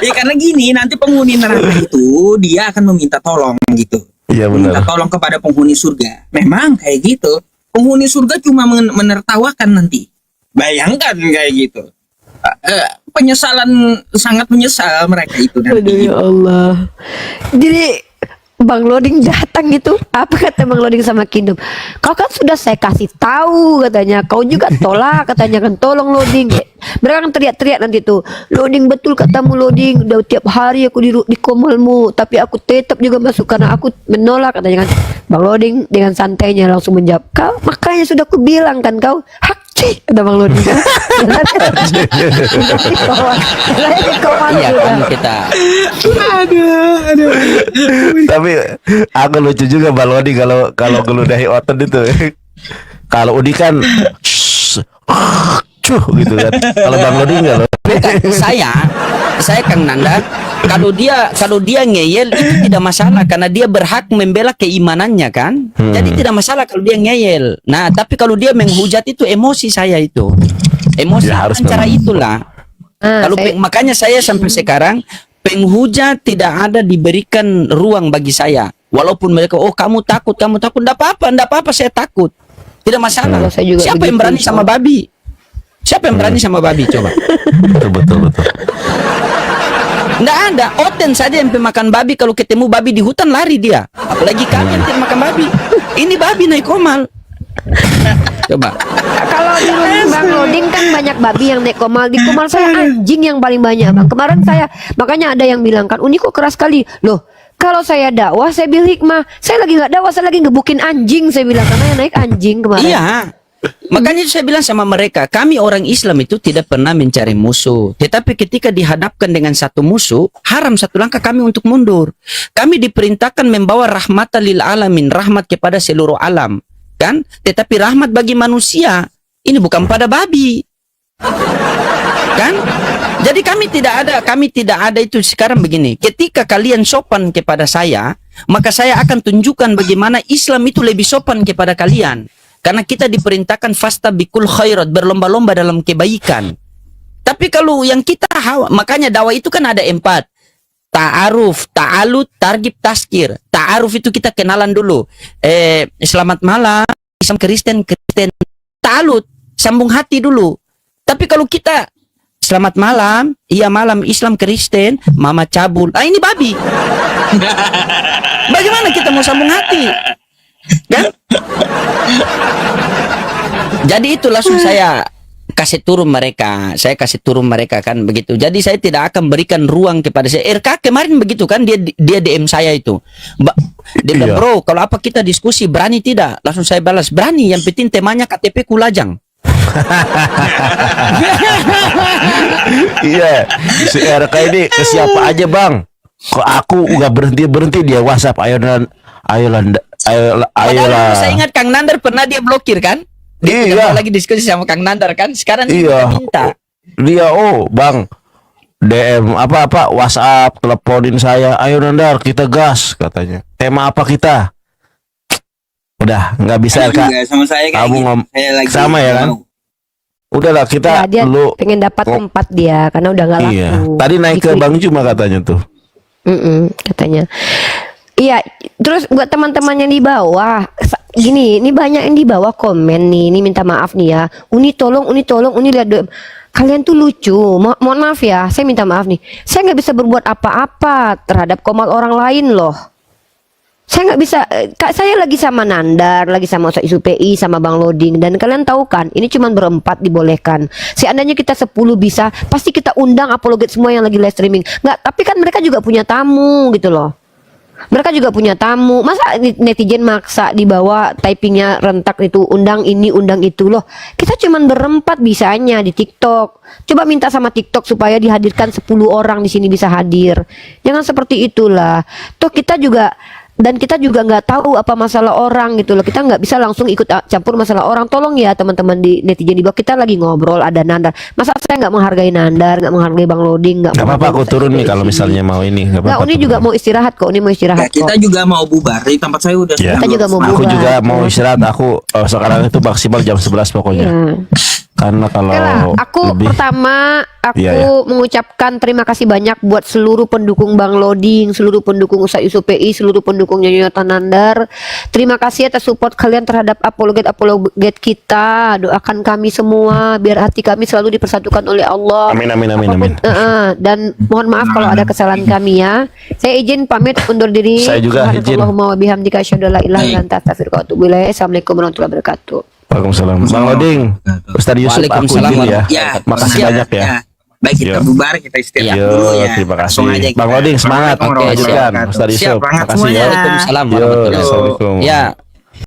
Ya karena gini, nanti penghuni neraka itu dia akan meminta tolong gitu. Iya Minta benar. tolong kepada penghuni surga. Memang kayak gitu. Penghuni surga cuma menertawakan nanti. Bayangkan kayak gitu. Penyesalan, sangat menyesal mereka itu Aduh nanti. ya Allah. Jadi Bang Loding datang gitu. Apa kata Bang Loding sama Kingdom? Kau kan sudah saya kasih tahu katanya. Kau juga tolak katanya kan. Tolong Loding. Mereka kan teriak-teriak nanti tuh. Loding betul katamu Loding. Udah tiap hari aku di komalmu. Tapi aku tetap juga masuk karena aku menolak katanya kan. Bang Loding dengan santainya langsung menjawab. Kau makanya sudah aku bilang kan kau hak cik kata Bang Loding. Iya kan kita. Tapi aku lucu juga Balodi kalau ngeludahi otot itu. Kalau Udi kan cuh gitu kan. Kalau Bang Lodi enggak loh. Bukan, saya Kang Nanda, kalau dia ngeyel itu tidak masalah karena dia berhak membela keimanannya kan. Jadi tidak masalah kalau dia ngeyel. Nah, tapi kalau dia menghujat itu emosi saya itu. Emosi Ya, harus cara memang. itulah. Kalau makanya saya sampai sekarang penghujat tidak ada diberikan ruang bagi saya. Walaupun mereka kamu takut, enggak apa-apa saya takut. Tidak masalah. Saya juga Siapa yang begitu, berani sama babi? Siapa yang berani sama babi coba? Betul. Nggak ada. Oten saja yang pemakan babi kalau ketemu babi di hutan lari dia. Apalagi kami yang tidak makan babi. Ini babi naik komal. Coba. Kalau di rumah Bang Loding kan banyak babi yang naik komal. Di komal saya anjing yang paling banyak Bang. Kemarin saya makanya ada yang bilang kan Uni kok keras sekali. Loh kalau saya dakwah saya bil hikmah. Saya lagi nggak dakwah, saya lagi ngebukin anjing saya bilang karena yang naik anjing kemarin. Iya. Makanya saya bilang sama mereka, kami orang Islam itu tidak pernah mencari musuh. Tetapi ketika dihadapkan dengan satu musuh, haram satu langkah kami untuk mundur. Kami diperintahkan membawa rahmatan lil alamin, rahmat kepada seluruh alam. Kan? Tetapi rahmat bagi manusia, ini bukan pada babi. Kan? Jadi kami tidak ada itu sekarang begini. Ketika kalian sopan kepada saya, maka saya akan tunjukkan bagaimana Islam itu lebih sopan kepada kalian. Karena kita diperintahkan fastabikul khairat, berlomba-lomba dalam kebaikan. Tapi kalau yang kita makanya dakwah itu kan ada 4. Ta'aruf, ta'alut, targib, taskir. Ta'aruf itu kita kenalan dulu. Selamat malam, Islam Kristen. Ta'alut, sambung hati dulu. Tapi kalau kita selamat malam, iya malam Islam Kristen, mama cabul. Ini babi. Bagaimana kita mau sambung hati? Kan? Jadi itu langsung saya kasih turun mereka kan begitu. Jadi saya tidak akan berikan ruang kepada saya. RK kemarin begitu kan dia DM saya itu. Dia bilang, bro, kalau apa kita diskusi berani tidak? Langsung saya balas berani. Yang penting temanya KTP Kulajang. Iya, si RK ini ke siapa aja bang? Kok aku nggak berhenti dia WhatsApp ayolah. Padahal saya ingat Kang Nandar pernah dia blokir kan? Dia tidak mau lagi diskusi sama Kang Nandar kan? Sekarang dia minta. Dia bang DM apa WhatsApp teleponin saya, ayo Nandar kita gas katanya. Tema apa kita? Udah nggak bisa RK. Sama saya kayak Kamu gitu. Saya lagi sama ya kan? Udahlah kita Ya, dia pengen dapat tempat dia karena udah nggak laku. Iya. Tadi naik ke Bang Juma katanya tuh. Katanya. Iya, terus buat teman-teman yang di bawah, gini, ini banyak yang di bawah komen nih, ini minta maaf nih ya. Uni tolong, Uni lihat dulu. Kalian tuh lucu, mohon maaf ya, saya minta maaf nih. Saya nggak bisa berbuat apa-apa terhadap komal orang lain loh. Saya nggak bisa, saya lagi sama Nandar, lagi sama Ustaz UPI, sama Bang Loding, dan kalian tahu kan, ini cuma berempat dibolehkan. Seandainya kita 10 bisa, pasti kita undang apologet semua yang lagi live streaming. Nggak, tapi kan mereka juga punya tamu gitu loh. Mereka juga punya tamu. Masa netizen maksa dibawa typingnya rentak itu, undang ini, undang itu loh. Kita cuma berempat bisanya di TikTok. Coba minta sama TikTok supaya dihadirkan 10 orang di sini bisa hadir. Jangan seperti itulah. Toh kita juga nggak tahu apa masalah orang gitu loh. Kita nggak bisa langsung ikut campur masalah orang. Tolong ya teman-teman di netizen di bawah, kita lagi ngobrol, ada Nandar. Masa saya nggak menghargai Nandar, nggak menghargai Bang Loding, Nggak apa-apa, aku turun nih kalau misalnya mau ini. Nggak Nggak, apa-apa. Uni juga mau istirahat kok. Uni mau istirahat Ya, kita kok. juga mau bubar. Di tempat saya udah. Ya. Kita juga mau Aku bubar. juga mau istirahat. Aku sekarang itu maksimal jam 11 pokoknya. Ya. Karena kalau Oke lah, aku lebih pertama Iya, iya. mengucapkan terima kasih banyak buat seluruh pendukung Bang Loding, seluruh pendukung Ustaz Yusuf PI, seluruh pendukung Nyonya Nandar. Terima kasih atas support kalian terhadap apologet kita. Doakan kami semua biar hati kami selalu dipersatukan oleh Allah. Amin, amin, amin, Apapun, amin. dan mohon maaf kalau ada kesalahan kami ya. Saya izin pamit undur diri. Saya juga izin. Subhanakallahumma wa bihamdika asyhadu an la ilaha illa anta astaghfiruka wa atubu ilaik. Assalamualaikum warahmatullahi wabarakatuh. Waalaikumsalam. Bang Loding, Ustaz Yusuf, aku Waalaikumsalam izin ya. Ya, Makasih siap. banyak ya. Baik, kita Yo. bubar, kita istirahat Yo, dulu ya. terima kasih. Langsung aja Bang kita. Loding, semangat. Assalamualaikum Oke, warahmatullahi Lanjutkan, wabarakatuh. Ustaz Yusuf. Siap, semangat Makasih ya. semuanya. Waalaikumsalam Yo, warahmatullahi wabarakatuh. Assalamualaikum. Ya,